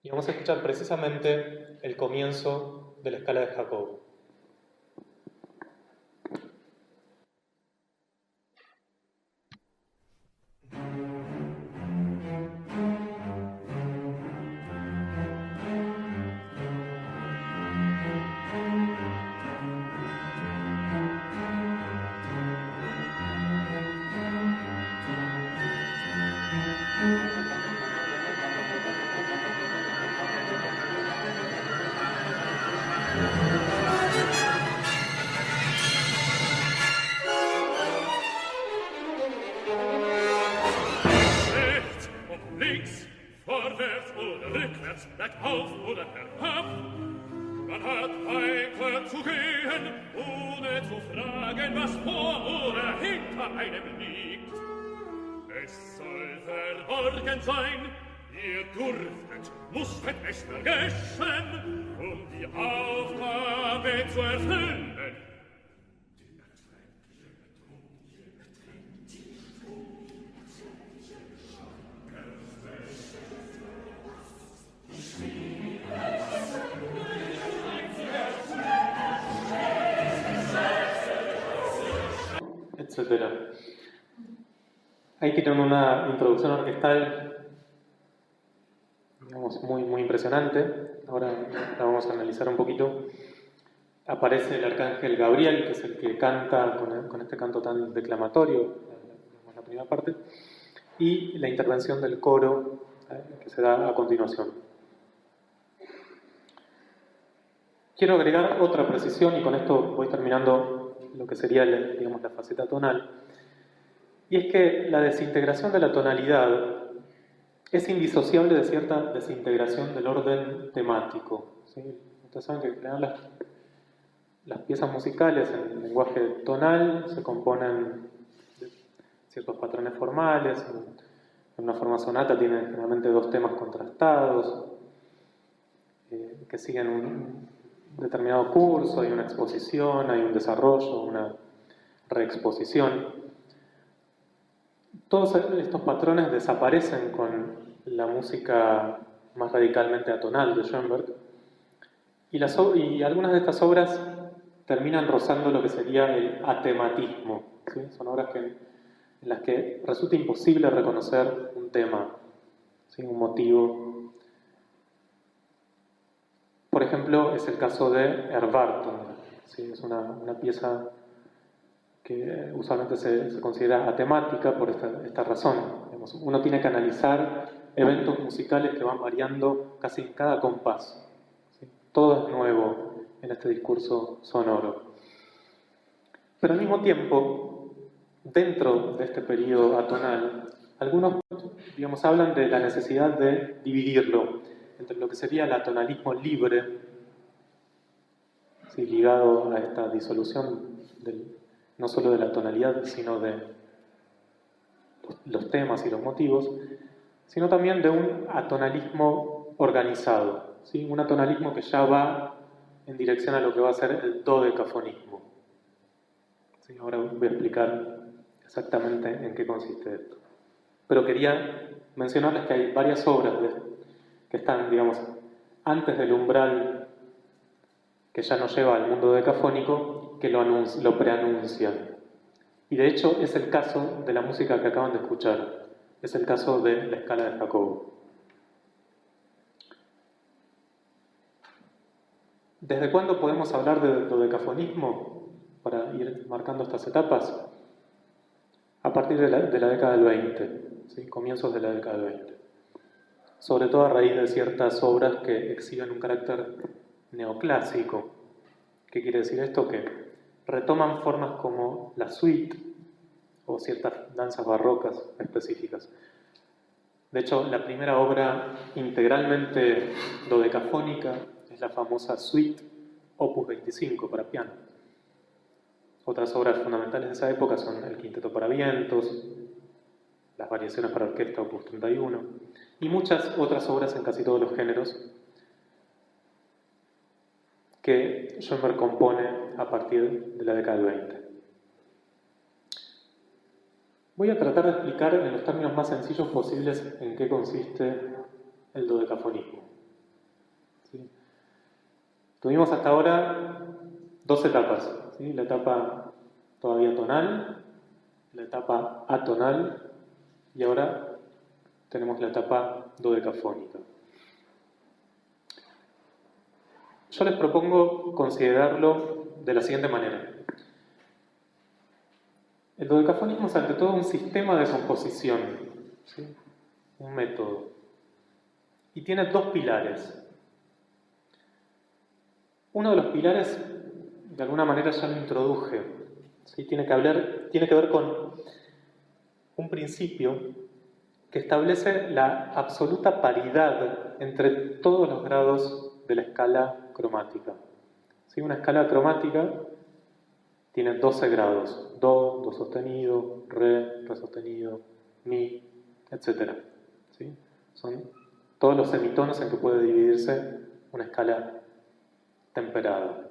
Y vamos a escuchar precisamente el comienzo de la escala de Jacob. Bergauf oder herab. Man hat weiter zu gehen, ohne zu fragen, was vor oder hinter einem liegt. Es soll verborgen sein, ihr dürftet, musstet es vergessen, um die Aufgabe zu erfüllen. Etcétera. Ahí tienen una introducción orquestal, digamos, muy impresionante. Ahora la vamos a analizar un poquito. Aparece el arcángel Gabriel, que es el que canta con este canto tan declamatorio, la primera parte, y la intervención del coro que se da a continuación. Quiero agregar otra precisión, y con esto voy terminando lo que sería, digamos, la faceta tonal, y es que la desintegración de la tonalidad es indisociable de cierta desintegración del orden temático, ¿sí? Ustedes saben que en general las piezas musicales en lenguaje tonal se componen de ciertos patrones formales. En una forma sonata tienen generalmente dos temas contrastados que siguen un determinado curso, hay una exposición, hay un desarrollo, una reexposición. Todos estos patrones desaparecen con la música más radicalmente atonal de Schoenberg, y algunas de estas obras terminan rozando lo que sería el atematismo, ¿sí? Son obras en las que resulta imposible reconocer un tema, ¿sí? Un motivo. Por ejemplo, es el caso de Erwartung, ¿sí? Es una pieza que usualmente se considera atemática por esta razón. Digamos, uno tiene que analizar eventos musicales que van variando casi en cada compás, ¿sí? Todo es nuevo en este discurso sonoro. Pero al mismo tiempo, dentro de este periodo atonal, algunos, digamos, hablan de la necesidad de dividirlo entre lo que sería el atonalismo libre, ¿sí? Ligado a esta disolución no solo de la tonalidad, sino de los temas y los motivos, sino también de un atonalismo organizado, ¿sí? Un atonalismo que ya va en dirección a lo que va a ser el dodecafonismo. ¿Sí? Ahora voy a explicar exactamente en qué consiste esto. Pero quería mencionarles que hay varias obras que están, digamos, antes del umbral que ya nos lleva al mundo decafónico, que lo preanuncian. Y de hecho es el caso de la música que acaban de escuchar, es el caso de la escala de Jacobo. ¿Desde cuándo podemos hablar de dodecafonismo para ir marcando estas etapas? A partir de la década del 20, ¿sí? Comienzos de la década del 20. Sobre todo a raíz de ciertas obras que exhiben un carácter neoclásico. ¿Qué quiere decir esto? Que retoman formas como la suite o ciertas danzas barrocas específicas. De hecho, la primera obra integralmente dodecafónica es la famosa Suite Opus 25 para piano. Otras obras fundamentales de esa época son el Quinteto para vientos, las variaciones para orquesta Opus 31 y muchas otras obras en casi todos los géneros que Schoenberg compone a partir de la década del 20. Voy a tratar de explicar en los términos más sencillos posibles en qué consiste el dodecafonismo. ¿Sí? Tuvimos hasta ahora dos etapas, ¿sí? La etapa todavía tonal, la etapa atonal y ahora tenemos la etapa dodecafónica. Yo les propongo considerarlo de la siguiente manera. El dodecafonismo es ante todo un sistema de composición, ¿sí? Un método. Y tiene dos pilares. Uno de los pilares, de alguna manera ya lo introduje, ¿sí? Tiene que ver con un principio que establece la absoluta paridad entre todos los grados de la escala cromática. ¿Sí? Una escala cromática tiene 12 grados: Do, Do sostenido, Re, Re sostenido, Mi, etc. ¿Sí? Son todos los semitonos en que puede dividirse una escala temperada.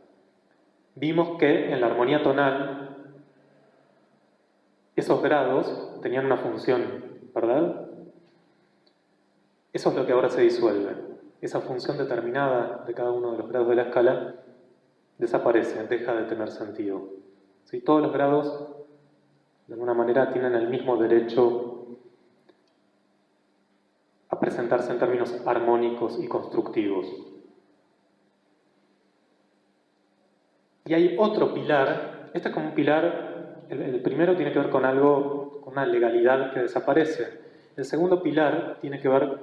Vimos que en la armonía tonal esos grados tenían una función, ¿verdad? Eso es lo que ahora se disuelve. Esa función determinada de cada uno de los grados de la escala desaparece, deja de tener sentido. ¿Sí? Todos los grados, de alguna manera, tienen el mismo derecho a presentarse en términos armónicos y constructivos. Y hay otro pilar, este es como un pilar, el primero tiene que ver con algo, con una legalidad que desaparece. El segundo pilar tiene que ver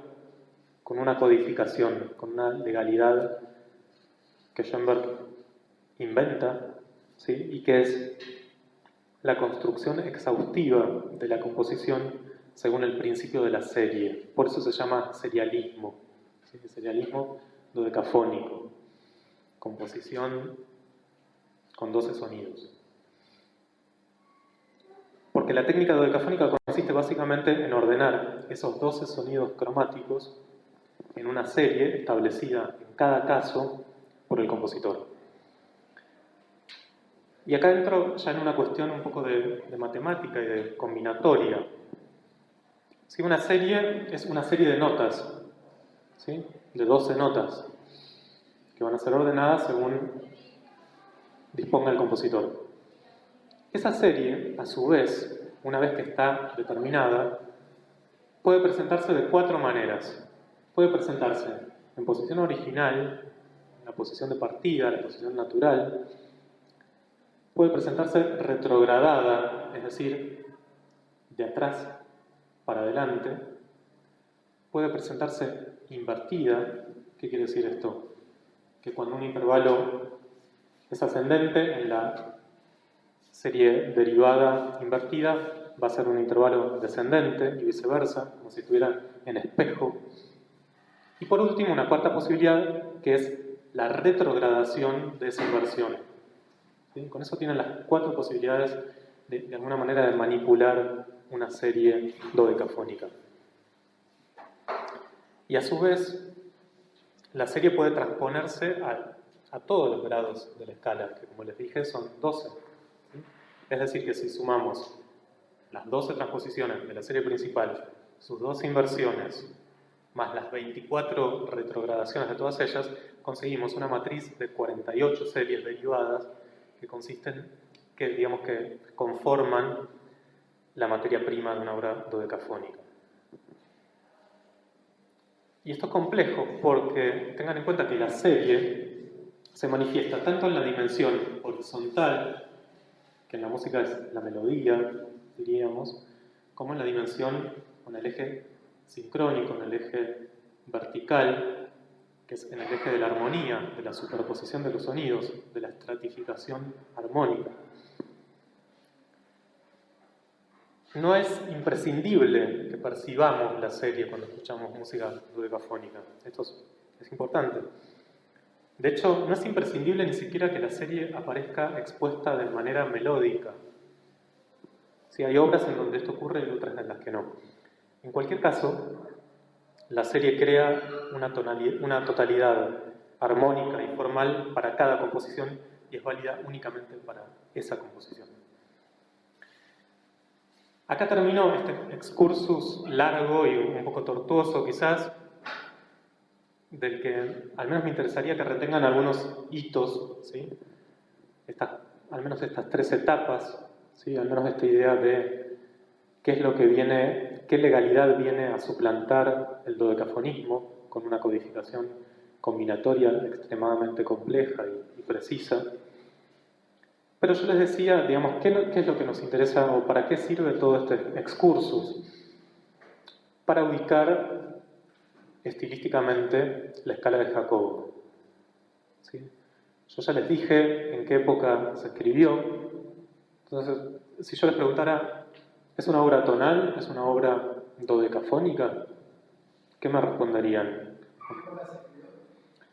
con una codificación, con una legalidad que Schoenberg inventa, ¿sí? Y que es la construcción exhaustiva de la composición según el principio de la serie. Por eso se llama serialismo, ¿sí? Serialismo dodecafónico, composición con 12 sonidos. Porque la técnica dodecafónica consiste básicamente en ordenar esos 12 sonidos cromáticos en una serie establecida en cada caso por el compositor. Y acá entro ya en una cuestión un poco de matemática y de combinatoria. ¿Sí? Una serie es una serie de notas, ¿sí? De 12 notas, que van a ser ordenadas según disponga el compositor. Esa serie, a su vez, una vez que está determinada, puede presentarse de 4 maneras. Puede presentarse en posición original, en la posición de partida, la posición natural. Puede presentarse retrogradada, es decir, de atrás para adelante. Puede presentarse invertida. ¿Qué quiere decir esto? Que cuando un intervalo es ascendente, en la serie derivada invertida va a ser un intervalo descendente y viceversa, como si estuviera en espejo. Y por último, una cuarta posibilidad, que es la retrogradación de esa inversión. ¿Sí? Con eso tienen las 4 posibilidades de alguna manera de manipular una serie dodecafónica. Y a su vez, la serie puede transponerse a todos los grados de la escala, que como les dije son 12. ¿Sí? Es decir, que si sumamos las 12 transposiciones de la serie principal, sus 12 inversiones, más las 24 retrogradaciones de todas ellas, conseguimos una matriz de 48 series derivadas que conforman la materia prima de una obra dodecafónica. Y esto es complejo porque tengan en cuenta que la serie se manifiesta tanto en la dimensión horizontal, que en la música es la melodía, diríamos, como en la dimensión con el eje sincrónico, en el eje vertical, que es en el eje de la armonía, de la superposición de los sonidos, de la estratificación armónica. no es imprescindible que percibamos la serie cuando escuchamos música dodecafónica. Esto es importante. De hecho, no es imprescindible ni siquiera que la serie aparezca expuesta de manera melódica. Sí, hay obras en donde esto ocurre y otras en las que no. En cualquier caso, la serie crea una totalidad armónica y formal para cada composición y es válida únicamente para esa composición. Acá terminó este excursus largo y un poco tortuoso quizás, del que al menos me interesaría que retengan algunos hitos, ¿sí? Al menos estas 3 etapas, ¿sí? Al menos esta idea de qué es lo que viene, qué legalidad viene a suplantar el dodecafonismo con una codificación combinatoria extremadamente compleja y precisa. Pero yo les decía, digamos, ¿qué es lo que nos interesa o para qué sirve todo este excursus? Para ubicar estilísticamente la escala de Jacobo. ¿Sí? Yo ya les dije en qué época se escribió. Entonces, si yo les preguntara, ¿es una obra tonal? ¿Es una obra dodecafónica? ¿Qué me responderían?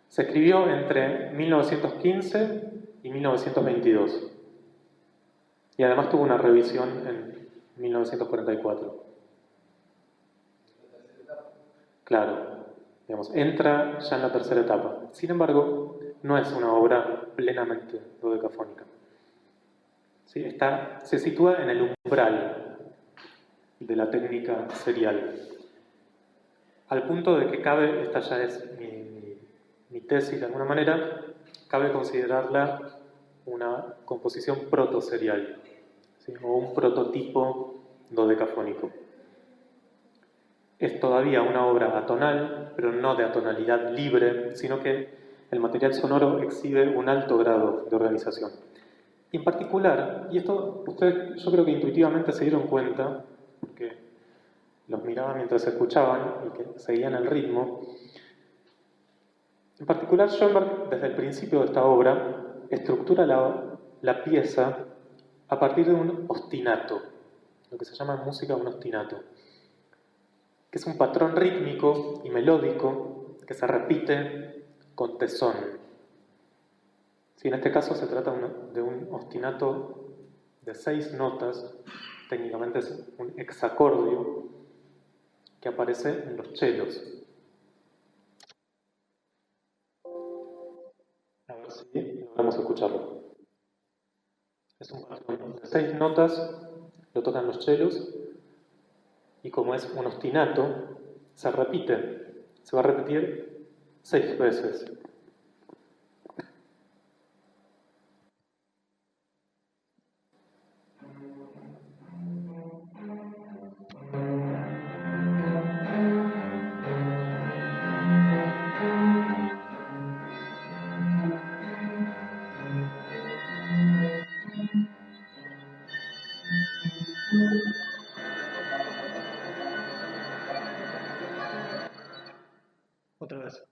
Se escribió entre 1915 y 1922. Y además tuvo una revisión en 1944. Claro, digamos, entra ya en la tercera etapa. Sin embargo, no es una obra plenamente dodecafónica. ¿Sí? Se sitúa en el umbral de la técnica serial. Al punto de que cabe, esta ya es mi tesis de alguna manera, cabe considerarla una composición protoserial, ¿sí? O un prototipo dodecafónico. Es todavía una obra atonal, pero no de atonalidad libre, sino que el material sonoro exhibe un alto grado de organización. Y en particular, y esto ustedes yo creo que intuitivamente se dieron cuenta, porque los miraba mientras escuchaban y que seguían el ritmo. En particular, Schoenberg, desde el principio de esta obra, estructura la pieza a partir de un ostinato, lo que se llama en música un ostinato, que es un patrón rítmico y melódico que se repite con tesón. Sí, en este caso se trata de un ostinato de 6 notas, técnicamente es un hexacordio, que aparece en los chelos. A ver si logramos escucharlo. Es un patrón de 6 notas, lo tocan los chelos, y como es un ostinato, se repite, se va a repetir 6 veces. Otra vez.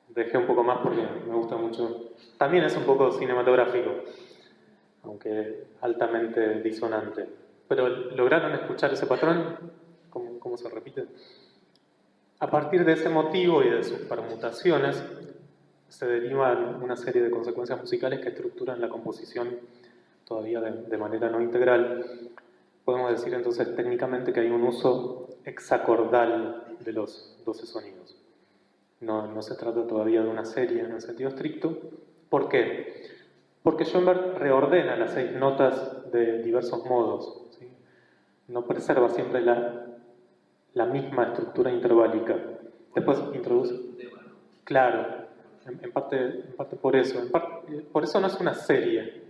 Dejé un poco más porque me gusta mucho. También es un poco cinematográfico, aunque altamente disonante. Pero ¿lograron escuchar ese patrón? ¿Cómo se repite? A partir de ese motivo y de sus permutaciones, se derivan una serie de consecuencias musicales que estructuran la composición todavía de manera no integral. Podemos decir entonces técnicamente que hay un uso hexacordal de los 12 sonidos. No se trata todavía de una serie en el sentido estricto. ¿Por qué? Porque Schoenberg reordena las 6 notas de diversos modos, ¿sí? No preserva siempre la misma estructura interválica. Después introduce... Claro, en parte por eso. Por eso no es una serie.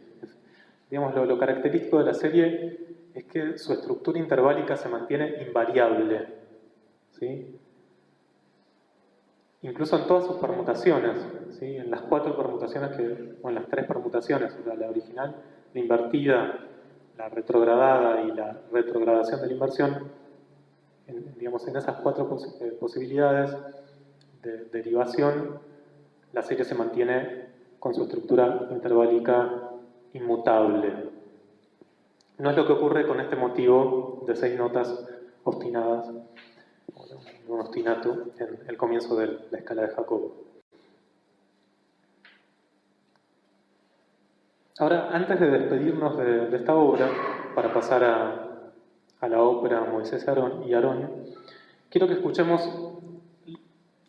Digamos, lo característico de la serie es que su estructura interválica se mantiene invariable, ¿sí? Incluso en todas sus permutaciones, ¿sí? En las 4 permutaciones o en las 3 permutaciones, o sea, la original, la invertida, la retrogradada y la retrogradación de la inversión, digamos, en esas 4 posibilidades de derivación, la serie se mantiene con su estructura interválica inmutable. No es lo que ocurre con este motivo de 6 notas obstinadas, un ostinato, en el comienzo de la escala de Jacobo. Ahora, antes de despedirnos de esta obra, para pasar a la ópera Moisés y Aarón, quiero que escuchemos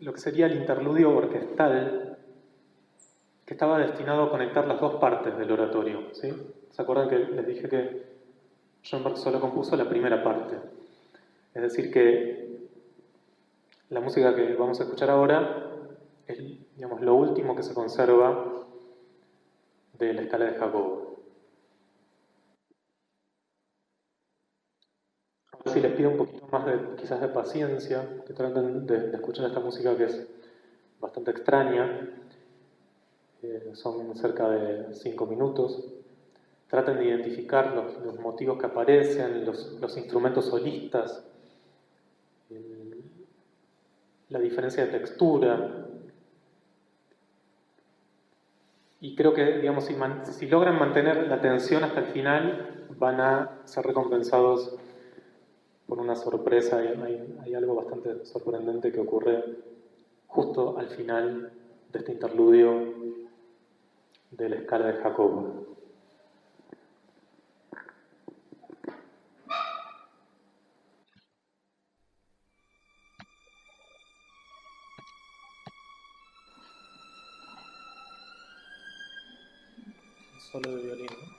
lo que sería el interludio orquestal que estaba destinado a conectar las 2 partes del oratorio, ¿sí? ¿Se acuerdan que les dije que Schoenberg solo compuso la primera parte? Es decir, que la música que vamos a escuchar ahora es, digamos, lo último que se conserva de la escala de Jacobo. Ahora sí les pido un poquito más quizás de paciencia, que traten de escuchar esta música que es bastante extraña. Son cerca de 5 minutos. Traten de identificar los motivos que aparecen, los instrumentos solistas, la diferencia de textura. Y creo que, digamos, si logran mantener la atención hasta el final, van a ser recompensados por una sorpresa. Hay algo bastante sorprendente que ocurre justo al final de este interludio de la escala de Jacobo. Solo de violín, ¿no?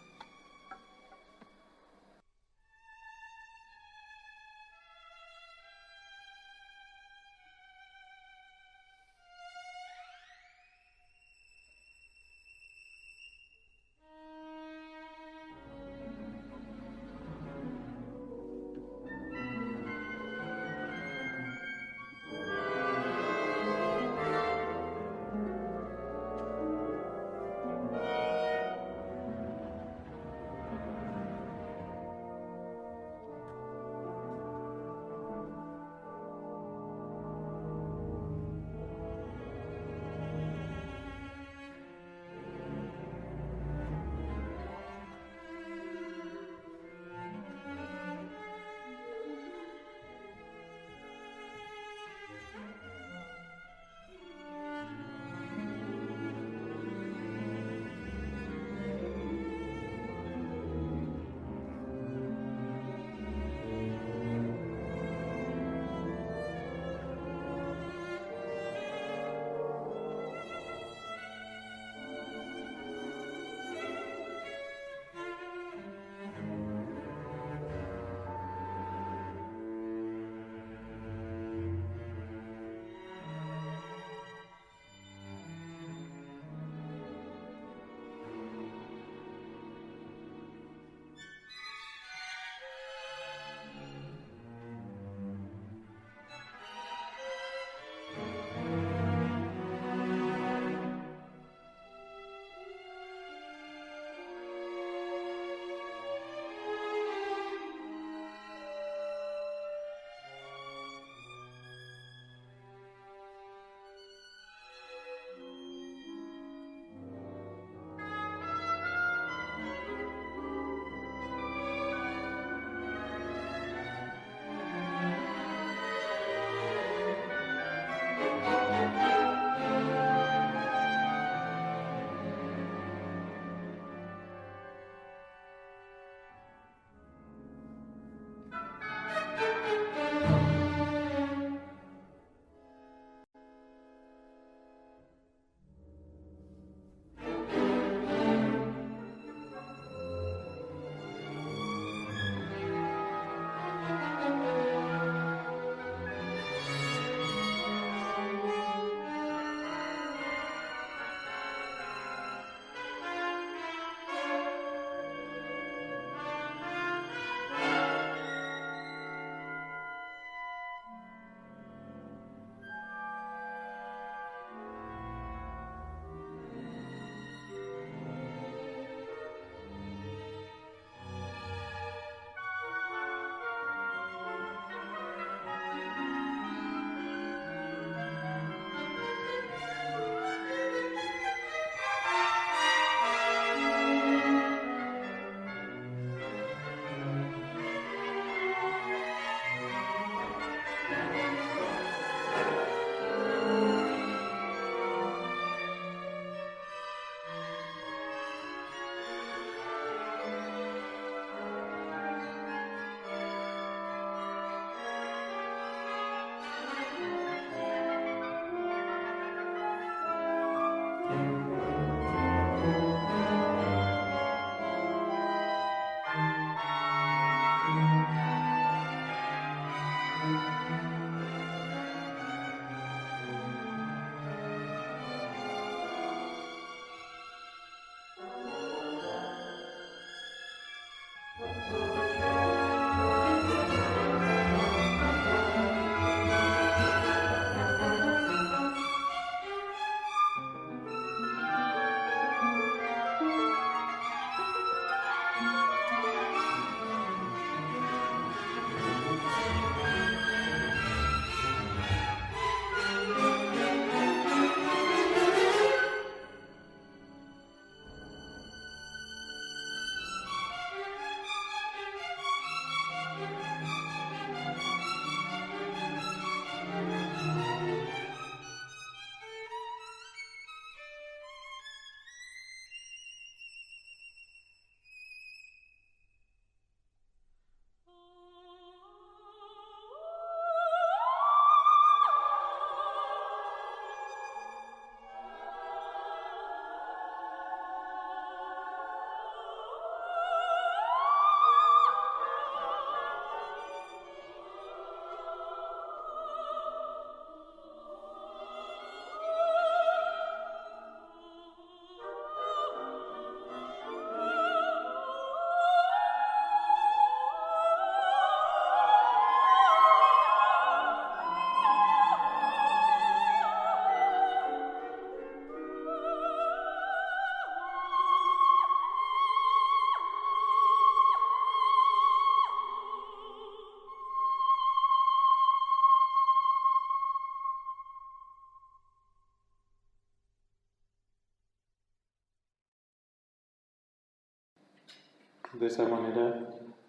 De esa manera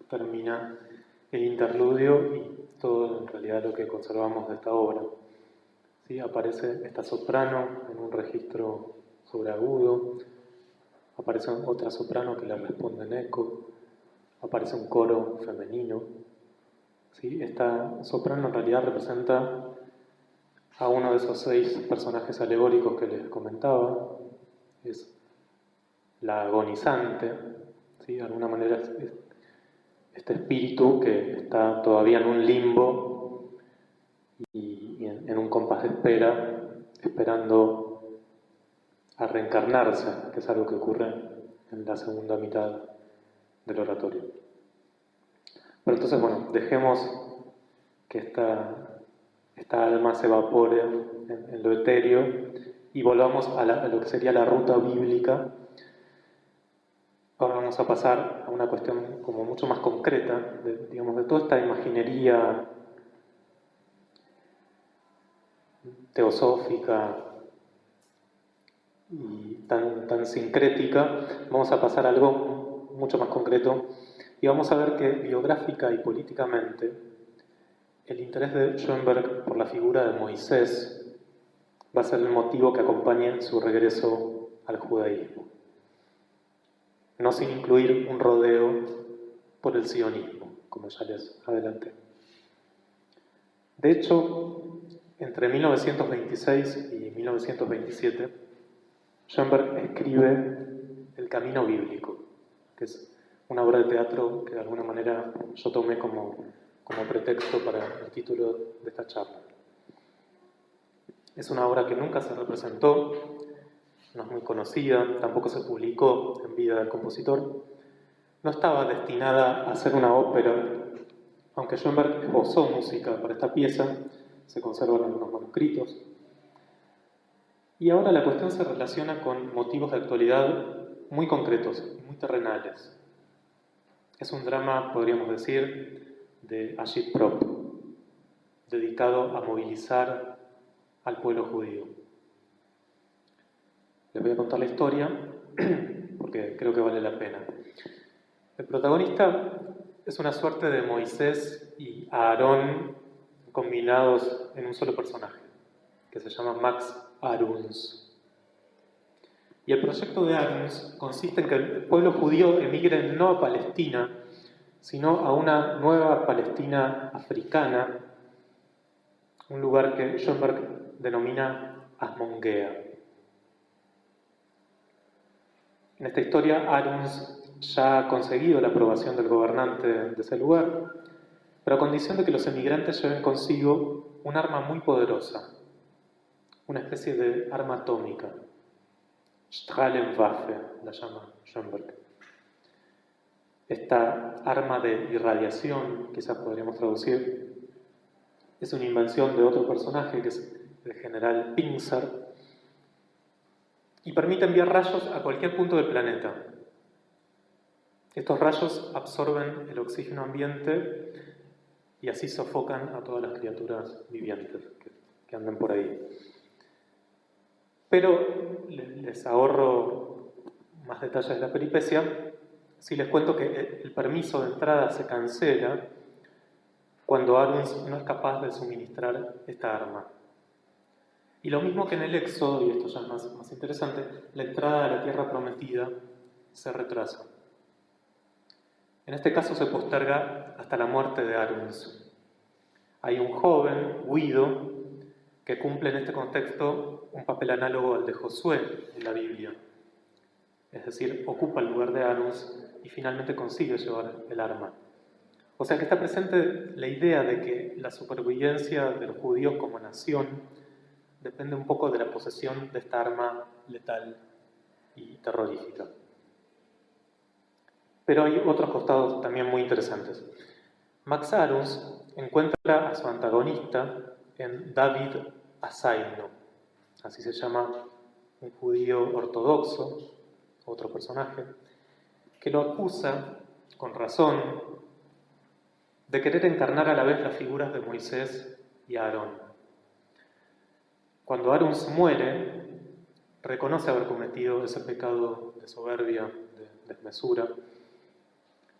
termina el interludio y todo en realidad lo que conservamos de esta obra. ¿Sí? Aparece esta soprano en un registro sobreagudo, aparece otra soprano que le responde en eco, aparece un coro femenino. ¿Sí? Esta soprano en realidad representa a uno de esos 6 personajes alegóricos que les comentaba, es la agonizante, ¿sí? De alguna manera es este espíritu que está todavía en un limbo y en un compás de espera, esperando a reencarnarse, que es algo que ocurre en la segunda mitad del oratorio. Pero entonces, bueno, dejemos que esta alma se evapore en lo etéreo y volvamos a lo que sería la ruta bíblica. Ahora vamos a pasar a una cuestión como mucho más concreta, de toda esta imaginería teosófica y tan sincrética. Vamos a pasar a algo mucho más concreto y vamos a ver que biográfica y políticamente el interés de Schoenberg por la figura de Moisés va a ser el motivo que acompañe su regreso al judaísmo. No sin incluir un rodeo por el sionismo, como ya les adelanté. De hecho, entre 1926 y 1927, Schoenberg escribe El Camino Bíblico, que es una obra de teatro que de alguna manera yo tomé como pretexto para el título de esta charla. Es una obra que nunca se representó, no es muy conocida, tampoco se publicó en vida del compositor, no estaba destinada a ser una ópera, aunque Schoenberg esbozó música para esta pieza, se conservan algunos manuscritos. Y ahora la cuestión se relaciona con motivos de actualidad muy concretos y muy terrenales. Es un drama, podríamos decir, de agitprop, dedicado a movilizar al pueblo judío. Les voy a contar la historia porque creo que vale la pena. El protagonista es una suerte de Moisés y Aarón combinados en un solo personaje, que se llama Max Aruns. Y el proyecto de Aruns consiste en que el pueblo judío emigre no a Palestina, sino a una nueva Palestina africana, un lugar que Schoenberg denomina Asmongea. En esta historia, Aruns ya ha conseguido la aprobación del gobernante de ese lugar, pero a condición de que los emigrantes lleven consigo un arma muy poderosa, una especie de arma atómica. Strahlenwaffe la llama Schoenberg. Esta arma de irradiación, quizás podríamos traducir, es una invención de otro personaje, que es el general Pinzar, y permite enviar rayos a cualquier punto del planeta. Estos rayos absorben el oxígeno ambiente y así sofocan a todas las criaturas vivientes que anden por ahí. Pero les ahorro más detalles de la peripecia si les cuento que el permiso de entrada se cancela cuando Aruns no es capaz de suministrar esta arma. Y lo mismo que en el Éxodo, y esto ya es más interesante, la entrada a la tierra prometida se retrasa. En este caso se posterga hasta la muerte de Aruns. Hay un joven, Guido, que cumple en este contexto un papel análogo al de Josué en la Biblia. Es decir, ocupa el lugar de Aruns y finalmente consigue llevar el arma. O sea que está presente la idea de que la supervivencia de los judíos como nación depende un poco de la posesión de esta arma letal y terrorífica. Pero hay otros costados también muy interesantes. Max Aruns encuentra a su antagonista en David Asaino, así se llama un judío ortodoxo, otro personaje, que lo acusa, con razón, de querer encarnar a la vez las figuras de Moisés y Aarón. Cuando Aruns muere, reconoce haber cometido ese pecado de soberbia, de desmesura,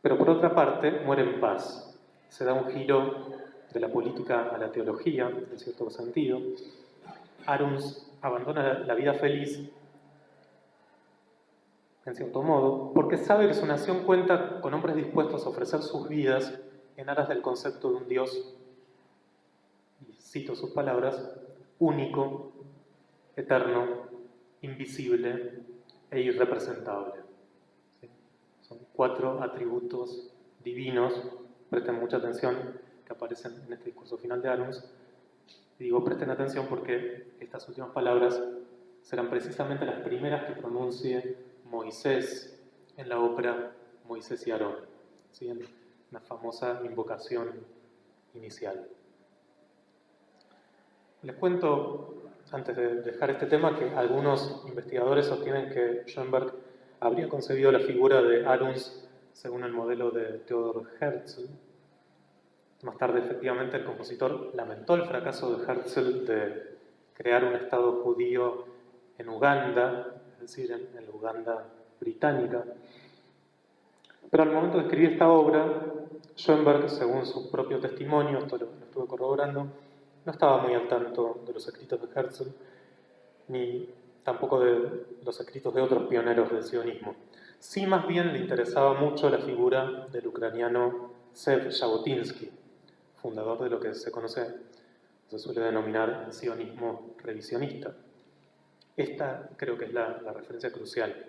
Pero por otra parte, muere en paz. Se da un giro de la política a la teología, en cierto sentido. Aruns abandona la vida feliz, en cierto modo, porque sabe que su nación cuenta con hombres dispuestos a ofrecer sus vidas en aras del concepto de un Dios, y cito sus palabras, único, eterno, invisible e irrepresentable. ¿Sí? Son 4 atributos divinos, presten mucha atención, que aparecen en este discurso final de Aruns. Y digo, presten atención porque estas últimas palabras serán precisamente las primeras que pronuncie Moisés en la ópera Moisés y Aarón, ¿sí? En una famosa invocación inicial. Les cuento, antes de dejar este tema, que algunos investigadores sostienen que Schoenberg habría concebido la figura de Aruns según el modelo de Theodor Herzl. Más tarde, efectivamente, el compositor lamentó el fracaso de Herzl de crear un estado judío en Uganda, es decir, en la Uganda británica. Pero al momento de escribir esta obra, Schoenberg, según su propio testimonio, esto lo estuve corroborando, no estaba muy al tanto de los escritos de Herzl, ni tampoco de los escritos de otros pioneros del sionismo. Sí, más bien le interesaba mucho la figura del ucraniano Zev Jabotinsky, fundador de lo que se suele denominar sionismo revisionista. Esta creo que es la referencia crucial.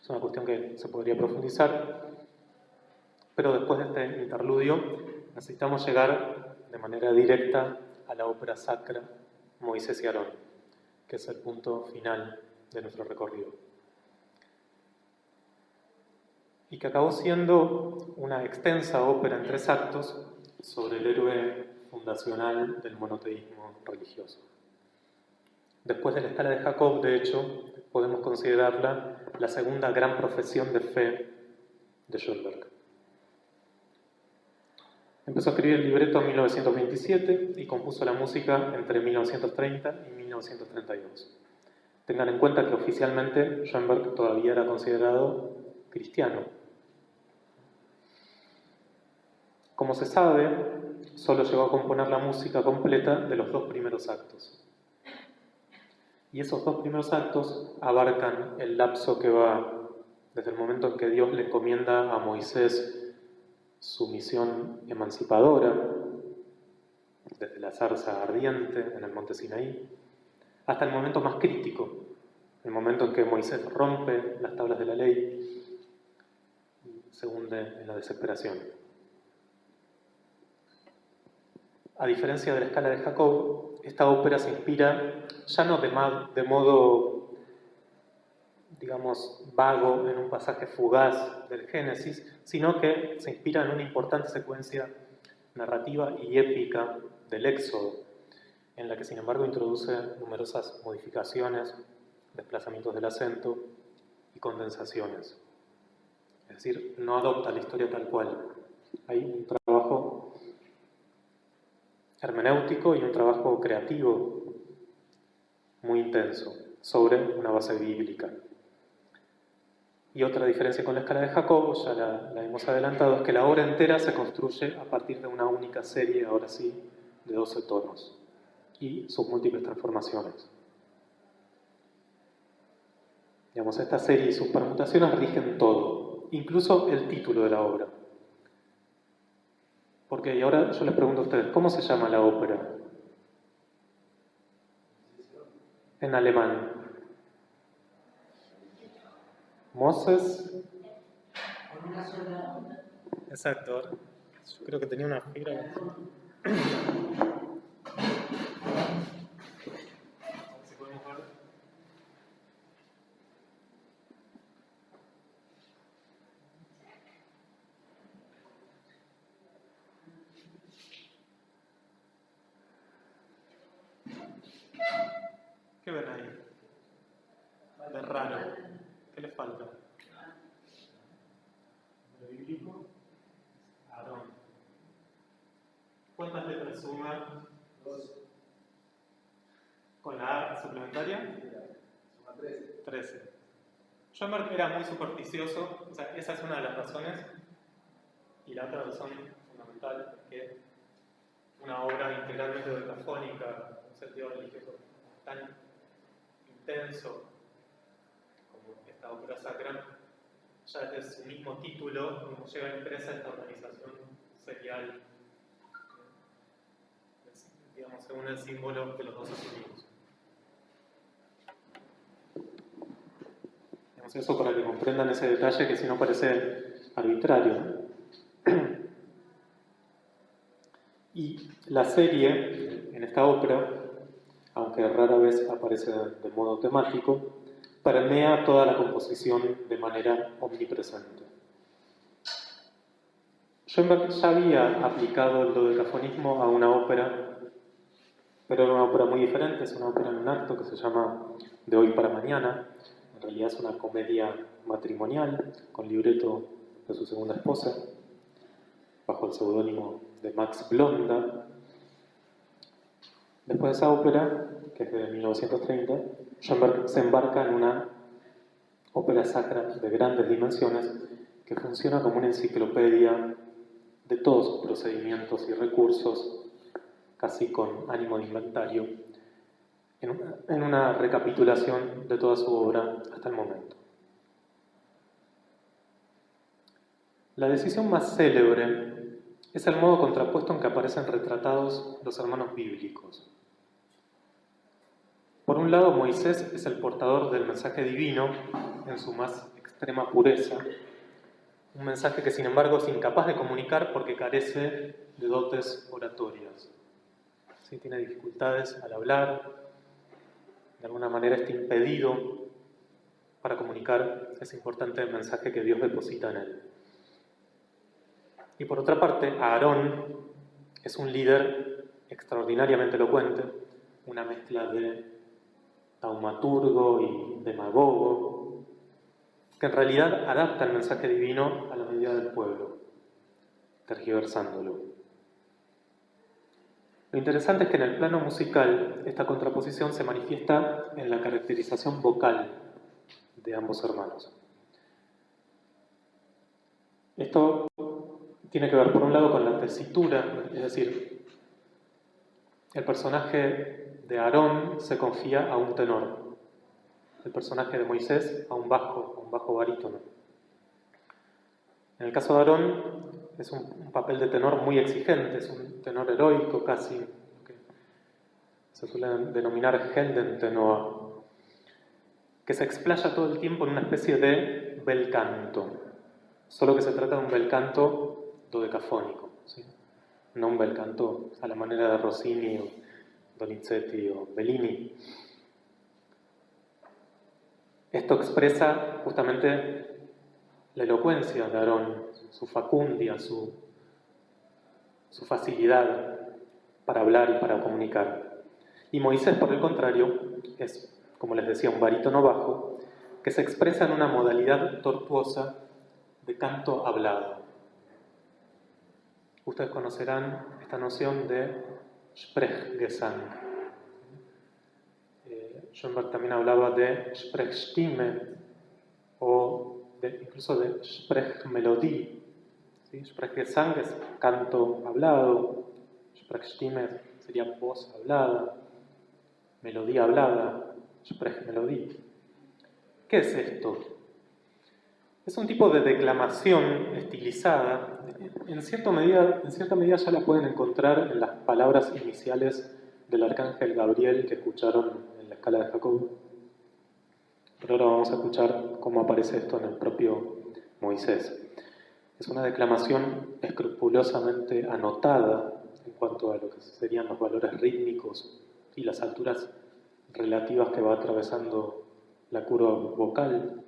Es una cuestión que se podría profundizar, pero después de este interludio necesitamos llegar de manera directa a la ópera sacra Moisés y Aarón, que es el punto final de nuestro recorrido. Y que acabó siendo una extensa ópera en 3 actos sobre el héroe fundacional del monoteísmo religioso. Después de la escala de Jacob, de hecho, podemos considerarla la segunda gran profesión de fe de Schoenberg. Empezó a escribir el libreto en 1927 y compuso la música entre 1930 y 1932. Tengan en cuenta que oficialmente Schoenberg todavía era considerado cristiano. Como se sabe, solo llegó a componer la música completa de los 2 primeros actos. Y esos 2 primeros actos abarcan el lapso que va desde el momento en que Dios le encomienda a Moisés su misión emancipadora, desde la zarza ardiente en el monte Sinaí, hasta el momento más crítico, el momento en que Moisés rompe las tablas de la ley y se hunde en la desesperación. A diferencia de la escala de Jacob, esta ópera se inspira ya no de modo, digamos, vago en un pasaje fugaz del Génesis, sino que se inspira en una importante secuencia narrativa y épica del Éxodo, en la que sin embargo introduce numerosas modificaciones, desplazamientos del acento y condensaciones. Es decir, no adopta la historia tal cual. Hay un trabajo hermenéutico y un trabajo creativo muy intenso sobre una base bíblica. Y otra diferencia con la escala de Jacob, ya la hemos adelantado, es que la obra entera se construye a partir de una única serie, ahora sí, de 12 tonos y sus múltiples transformaciones. Digamos, esta serie y sus permutaciones rigen todo, incluso el título de la obra. Porque, y ahora yo les pregunto a ustedes, ¿cómo se llama la ópera? En alemán. Moses. Exacto. Yo creo que tenía una fibra. Si podemos ver. ¿Qué ven ahí? De raro. ¿Qué les falta? ¿De bíblico? Aarón. ¿Cuántas letras suma? 2. ¿Con la A suplementaria? Suma 13. 13. Schoenberg era muy supersticioso, o sea, esa es una de las razones Y la otra razón fundamental es que una obra integralmente dodecafónica, en un sentido religioso tan intenso como esta ópera sacra, ya desde su mismo título, como lleva impresa esta organización serial, digamos, según el símbolo de los 12 unidos. Digamos, eso para que comprendan ese detalle que si no parece arbitrario. Y la serie, en esta ópera, aunque rara vez aparece de modo temático, permea toda la composición de manera omnipresente. Schoenberg ya había aplicado el dodecafonismo a una ópera, pero era una ópera muy diferente, es una ópera en un acto que se llama De hoy para mañana. En realidad es una comedia matrimonial con libreto de su segunda esposa, bajo el seudónimo de Max Blonda. Después de esa ópera, que es de 1930, Schoenberg se embarca en una ópera sacra de grandes dimensiones que funciona como una enciclopedia de todos sus procedimientos y recursos, casi con ánimo de inventario, en una recapitulación de toda su obra hasta el momento. La decisión más célebre es el modo contrapuesto en que aparecen retratados los hermanos bíblicos. Por un lado, Moisés es el portador del mensaje divino en su más extrema pureza, un mensaje que sin embargo es incapaz de comunicar porque carece de dotes oratorias. ¿Sí? Tiene dificultades al hablar, de alguna manera está impedido para comunicar ese importante mensaje que Dios deposita en él. Y por otra parte, Aarón es un líder extraordinariamente elocuente, una mezcla de taumaturgo y demagogo, que en realidad adapta el mensaje divino a la medida del pueblo, tergiversándolo. Lo interesante es que en el plano musical esta contraposición se manifiesta en la caracterización vocal de ambos hermanos. Esto tiene que ver, por un lado, con la tesitura, es decir, el personaje de Aarón se confía a un tenor, el personaje de Moisés a un bajo barítono. En el caso de Aarón es un papel de tenor muy exigente, es un tenor heroico casi, que se suele denominar Heldentenor, que se explaya todo el tiempo en una especie de bel canto, solo que se trata de un bel canto dodecafónico, ¿sí? No un bel canto a la manera de Rossini o Donizetti o Bellini. Esto expresa justamente la elocuencia de Aarón, su facundia, su facilidad para hablar y para comunicar. Y Moisés, por el contrario, es, como les decía, un barítono bajo que se expresa en una modalidad tortuosa de canto hablado. Ustedes conocerán esta noción de Sprechgesang. Schoenberg también hablaba de Sprechstimme o incluso de Sprechmelodie. ¿Sí? Sprechgesang es canto hablado, Sprechstimme sería voz hablada, melodía hablada, Sprechmelodie. ¿Qué es esto? Es un tipo de declamación estilizada. En cierta medida ya la pueden encontrar en las palabras iniciales del arcángel Gabriel que escucharon en la escala de Jacob. Pero ahora vamos a escuchar cómo aparece esto en el propio Moisés. Es una declamación escrupulosamente anotada en cuanto a lo que serían los valores rítmicos y las alturas relativas que va atravesando la curva vocal,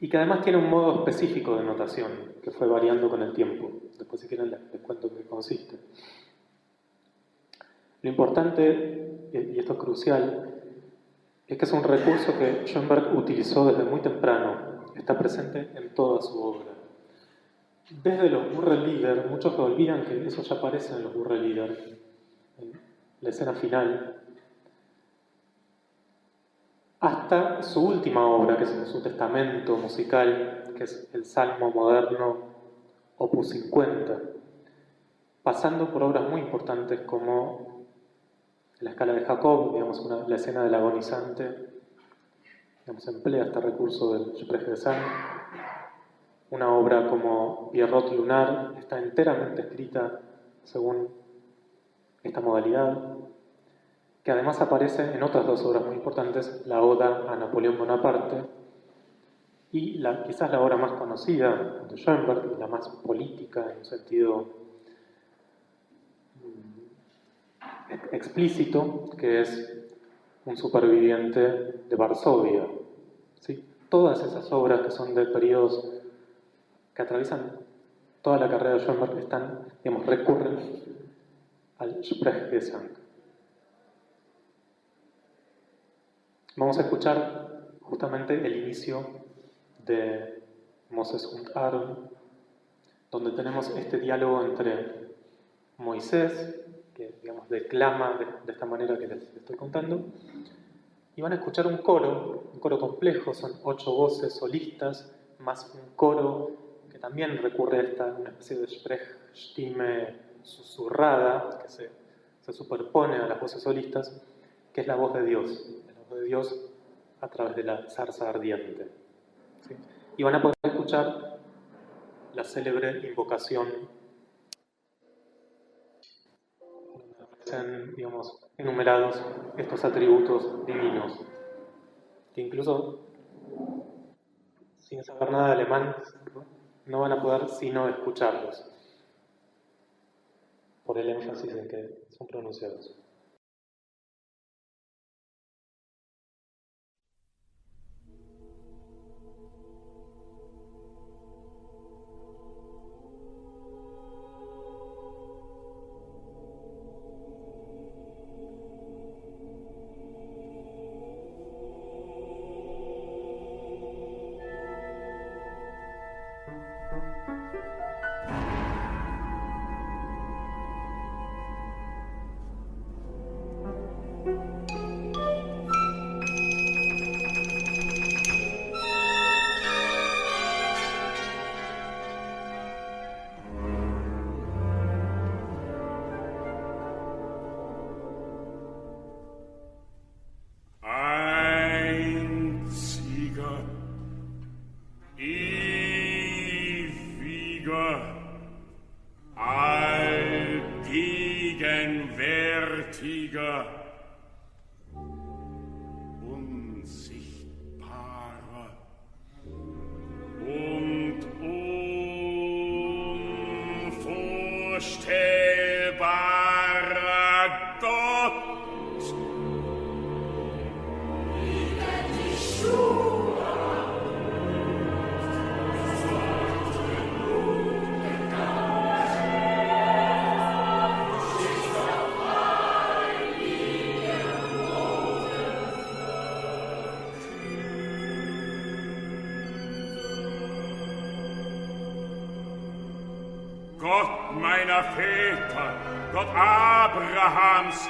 y que además tiene un modo específico de notación que fue variando con el tiempo. Después, si quieren, les cuento en qué consiste. Lo importante, y esto es crucial, es que es un recurso que Schoenberg utilizó desde muy temprano, está presente en toda su obra. Desde los Burrelieder, muchos que olvidan que eso ya aparece en los Burrelieder, en la escena final, hasta su última obra, que es su testamento musical, que es el Salmo moderno Opus 50, pasando por obras muy importantes como la escala de Jacob, digamos, la escena del agonizante, digamos, emplea este recurso del Sprechgesang. Una obra como Pierrot Lunar está enteramente escrita según esta modalidad, que además aparece en otras dos obras muy importantes, la Oda a Napoleón Bonaparte y quizás la obra más conocida de Schoenberg, y la más política en un sentido explícito, que es Un superviviente de Varsovia. ¿Sí? Todas esas obras que son de periodos que atraviesan toda la carrera de Schoenberg recurren al Sprechgesang. Vamos a escuchar justamente el inicio de Moses und Aaron, donde tenemos este diálogo entre Moisés, que declama de esta manera que les estoy contando, y van a escuchar un coro complejo, son 8 voces solistas, más un coro que también recurre a una especie de Sprechstimme susurrada, que se superpone a las voces solistas, que es la voz de Dios, a través de la zarza ardiente. ¿Sí? Y van a poder escuchar la célebre invocación, donde aparecen, enumerados estos atributos divinos, que incluso sin saber nada de alemán no van a poder sino escucharlos, por el énfasis en que son pronunciados. allgegenwärtiger, unsichtbarer und unvorstellbarer Gott. Gott meiner Väter, Gott Abrahams,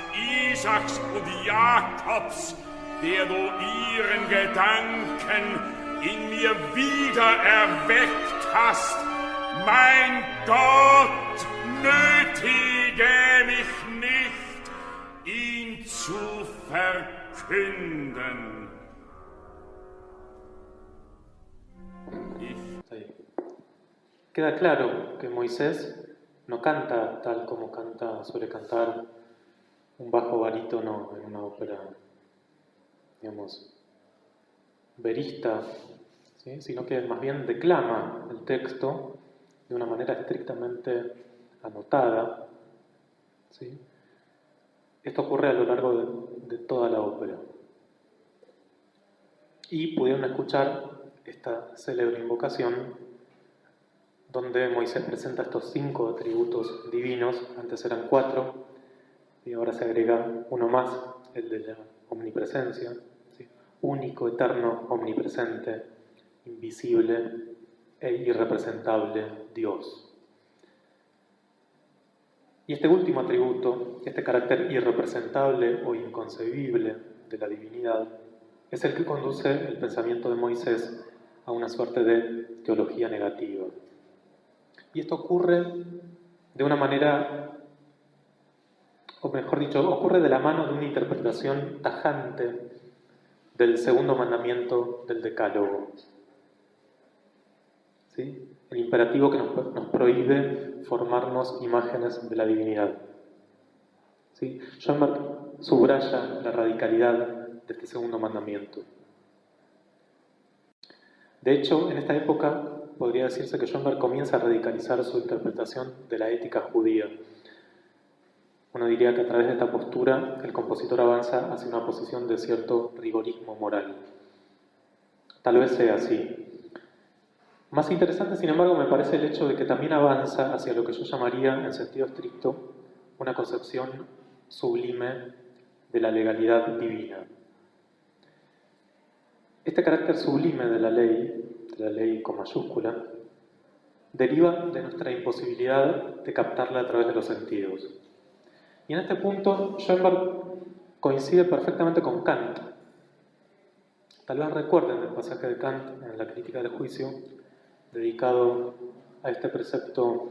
Isaaks und Jakobs, der du ihren Gedanken in mir wieder erweckt hast, mein Gott, nötige mich nicht, ihn zu verkünden. Queda claro que Moisés no canta tal como suele cantar un bajo barítono en una ópera, verista, ¿sí? Sino que más bien declama el texto de una manera estrictamente anotada, ¿sí? Esto ocurre a lo largo de toda la ópera. Y pudieron escuchar esta célebre invocación donde Moisés presenta estos 5 atributos divinos. Antes eran 4 y ahora se agrega uno más, el de la omnipresencia, ¿sí? Único, eterno, omnipresente, invisible e irrepresentable Dios. Y este último atributo, este carácter irrepresentable o inconcebible de la divinidad, es el que conduce el pensamiento de Moisés a una suerte de teología negativa. Y esto ocurre de una manera, o mejor dicho, ocurre de la mano de una interpretación tajante del segundo mandamiento del Decálogo. ¿Sí? El imperativo que nos prohíbe formarnos imágenes de la divinidad. ¿Sí? Schoenberg subraya la radicalidad de este segundo mandamiento. De hecho, en esta época podría decirse que Schoenberg comienza a radicalizar su interpretación de la ética judía. Uno diría que a través de esta postura el compositor avanza hacia una posición de cierto rigorismo moral. Tal vez sea así. Más interesante, sin embargo, me parece el hecho de que también avanza hacia lo que yo llamaría, en sentido estricto, una concepción sublime de la legalidad divina. Este carácter sublime de la ley con mayúscula, deriva de nuestra imposibilidad de captarla a través de los sentidos. Y en este punto, Schoenberg coincide perfectamente con Kant. Tal vez recuerden el pasaje de Kant en la Crítica del Juicio, dedicado a este precepto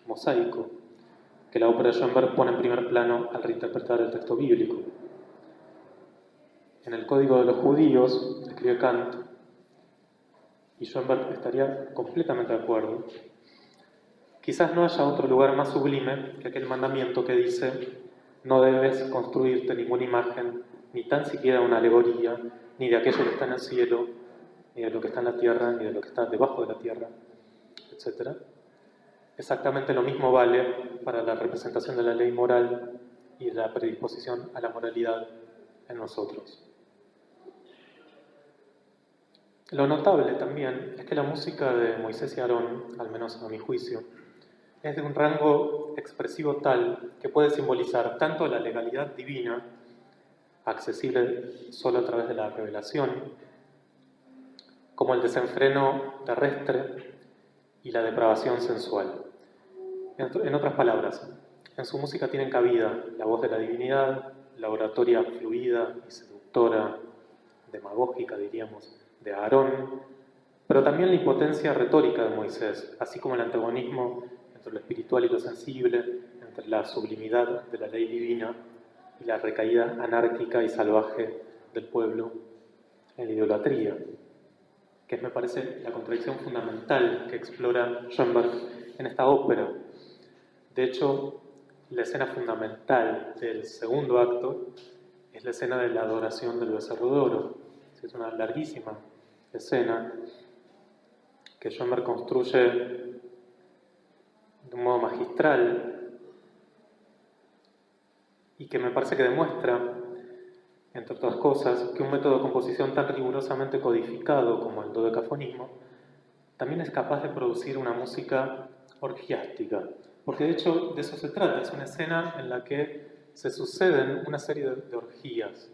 mosaico que la ópera de Schoenberg pone en primer plano al reinterpretar el texto bíblico. En el Código de los Judíos, escribe Kant, y Schoenberg estaría completamente de acuerdo, quizás no haya otro lugar más sublime que aquel mandamiento que dice: no debes construirte ninguna imagen, ni tan siquiera una alegoría, ni de aquello que está en el cielo, ni de lo que está en la tierra, ni de lo que está debajo de la tierra, etc. Exactamente lo mismo vale para la representación de la ley moral y la predisposición a la moralidad en nosotros. Lo notable también es que la música de Moisés y Aarón, al menos a mi juicio, es de un rango expresivo tal que puede simbolizar tanto la legalidad divina, accesible solo a través de la revelación, como el desenfreno terrestre y la depravación sensual. En otras palabras, en su música tienen cabida la voz de la divinidad, la oratoria fluida y seductora, demagógica diríamos, de Aarón, pero también la impotencia retórica de Moisés, así como el antagonismo entre lo espiritual y lo sensible, entre la sublimidad de la ley divina y la recaída anárquica y salvaje del pueblo en la idolatría, que me parece la contradicción fundamental que explora Schoenberg en esta ópera. De hecho, la escena fundamental del segundo acto es la escena de la adoración del becerro de oro. Es una larguísima escena que Schoenberg construye de un modo magistral y que me parece que demuestra, entre otras cosas, que un método de composición tan rigurosamente codificado como el dodecafonismo también es capaz de producir una música orgiástica, porque de hecho de eso se trata. Es una escena en la que se suceden una serie de orgías.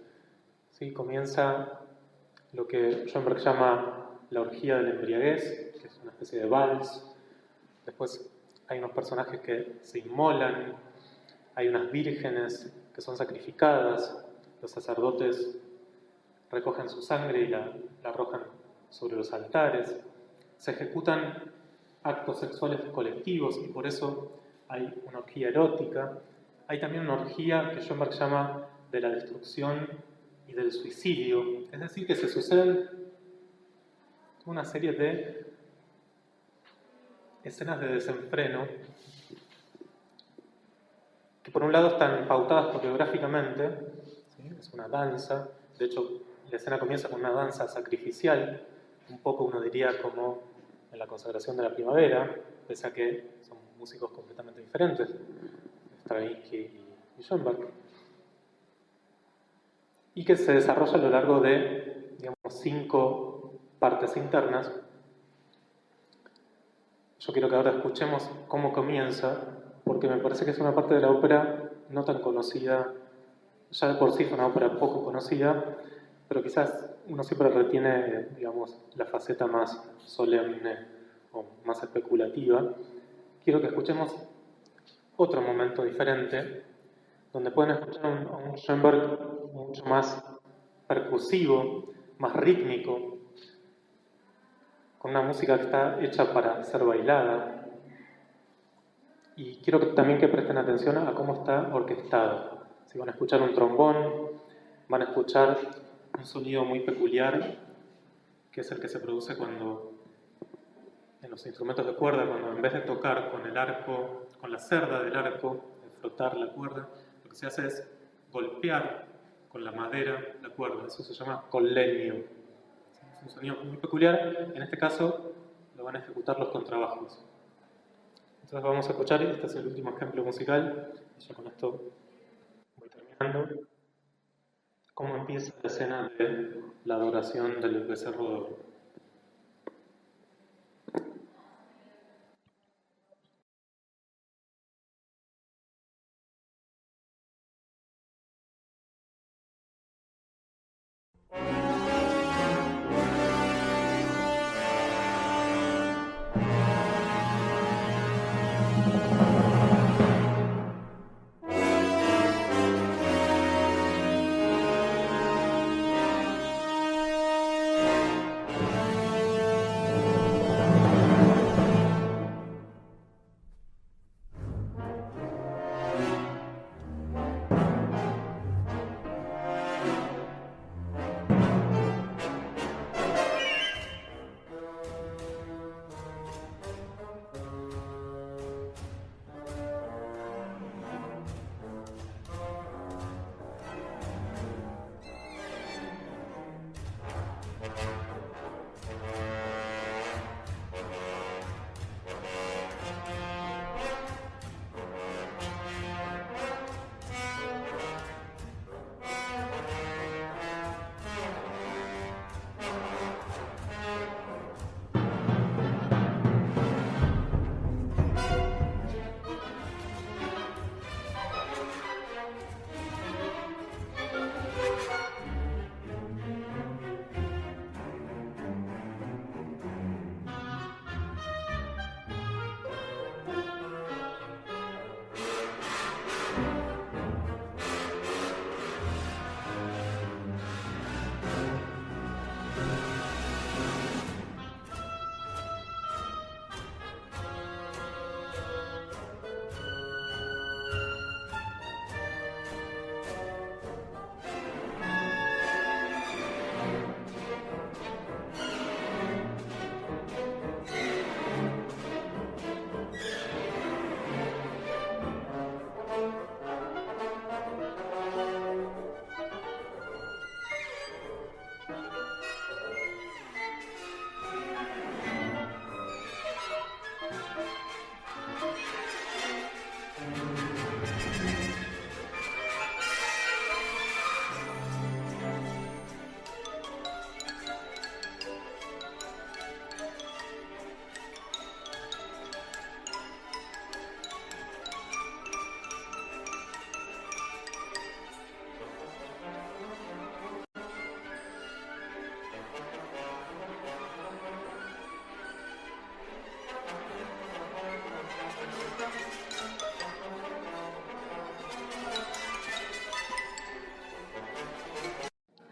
¿Sí? Comienza lo que Schoenberg llama la orgía de la embriaguez, que es una especie de vals. Después hay unos personajes que se inmolan, hay unas vírgenes que son sacrificadas, los sacerdotes recogen su sangre y la arrojan sobre los altares, se ejecutan actos sexuales colectivos y por eso hay una orgía erótica. Hay también una orgía que Schoenberg llama de la destrucción y del suicidio, es decir, que se suceden una serie de escenas de desenfreno que por un lado están pautadas coreográficamente, ¿sí? Es una danza, de hecho la escena comienza con una danza sacrificial, un poco uno diría como en la consagración de la primavera, pese a que son músicos completamente diferentes, Stravinsky y Schoenberg, y que se desarrolla a lo largo de, digamos, 5 partes internas. Yo quiero que ahora escuchemos cómo comienza, porque me parece que es una parte de la ópera no tan conocida, ya de por sí es una ópera poco conocida, pero quizás uno siempre retiene, digamos, la faceta más solemne o más especulativa. Quiero que escuchemos otro momento diferente, donde pueden escuchar a un Schoenberg mucho más percusivo, más rítmico, con una música que está hecha para ser bailada, Y quiero también que presten atención a cómo está orquestado. Si van a escuchar un trombón, van a escuchar un sonido muy peculiar, que es el que se produce cuando, en los instrumentos de cuerda, cuando en vez de tocar con el arco, con la cerda del arco, de frotar la cuerda, lo que se hace es golpear con la madera la cuerda. Eso se llama collenio. Es un sonido muy peculiar. En este caso lo van a ejecutar los contrabajos. Entonces vamos a escuchar, este es el último ejemplo musical, y ya con esto voy terminando, cómo empieza la escena de la adoración del becerro de oro.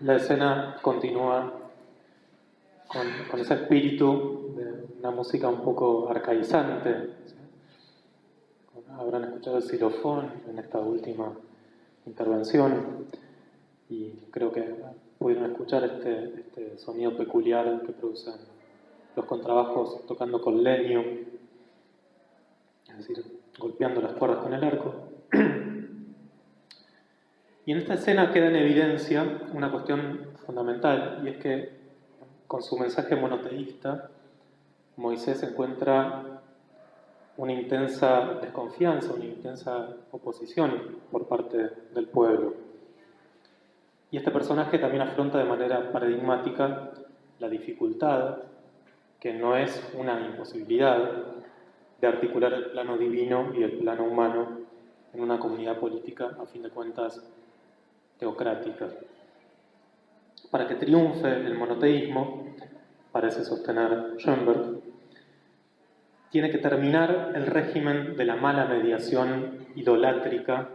La escena continúa con ese espíritu de una música un poco arcaizante. ¿Sí? Habrán escuchado el xilofón en esta última intervención y creo que pudieron escuchar este sonido peculiar que producen los contrabajos tocando con leño, es decir, golpeando las cuerdas con el arco. Y en esta escena queda en evidencia una cuestión fundamental, y es que con su mensaje monoteísta, Moisés encuentra una intensa desconfianza, una intensa oposición por parte del pueblo. Y este personaje también afronta de manera paradigmática la dificultad, que no es una imposibilidad, de articular el plano divino y el plano humano en una comunidad política, a fin de cuentas, teocrática. Para que triunfe el monoteísmo, parece sostener Schoenberg, tiene que terminar el régimen de la mala mediación idolátrica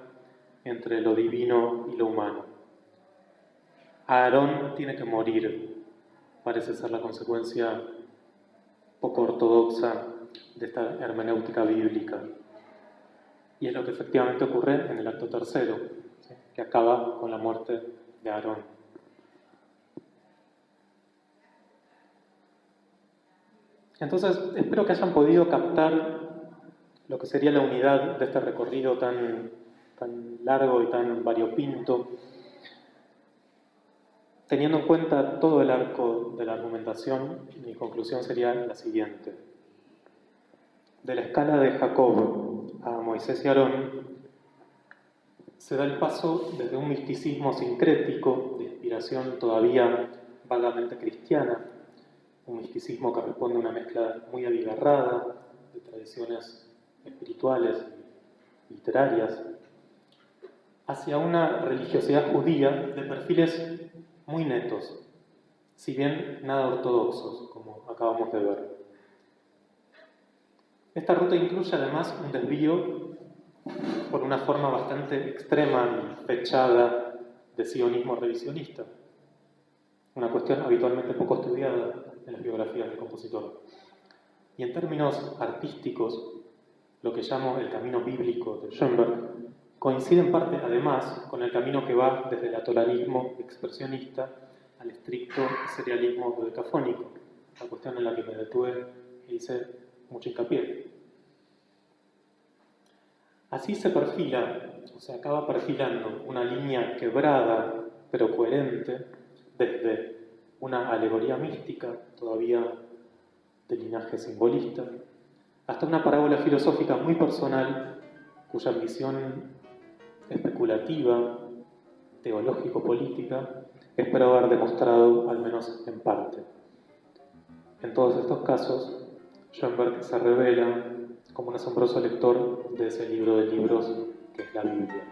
entre lo divino y lo humano. Aarón tiene que morir, parece ser la consecuencia poco ortodoxa de esta hermenéutica bíblica. Y es lo que efectivamente ocurre en el acto tercero, ¿sí?, que acaba con la muerte de Aarón. Entonces, espero que hayan podido captar lo que sería la unidad de este recorrido tan largo y tan variopinto, teniendo en cuenta todo el arco de la argumentación. Mi conclusión sería la siguiente. De la escala de Jacob a Moisés y Aarón, se da el paso desde un misticismo sincrético de inspiración todavía vagamente cristiana, un misticismo que responde a una mezcla muy abigarrada de tradiciones espirituales y literarias, hacia una religiosidad judía de perfiles muy netos, si bien nada ortodoxos, como acabamos de ver. Esta ruta incluye además un desvío por una forma bastante extrema y fechada de sionismo revisionista, una cuestión habitualmente poco estudiada en las biografías del compositor. Y en términos artísticos, lo que llamo el camino bíblico de Schoenberg coincide en parte además con el camino que va desde el atonalismo expresionista al estricto serialismo dodecafónico, la cuestión en la que me detuve e hice mucho hincapié. Así se perfila, o se acaba perfilando una línea quebrada pero coherente desde una alegoría mística, todavía de linaje simbolista, hasta una parábola filosófica muy personal, cuya ambición especulativa, teológico-política, espero haber demostrado al menos en parte. En todos estos casos, Schoenberg se revela como un asombroso lector de ese libro de libros que es la Biblia.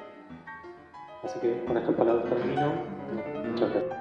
Así que con estas palabras termino. Muchas gracias.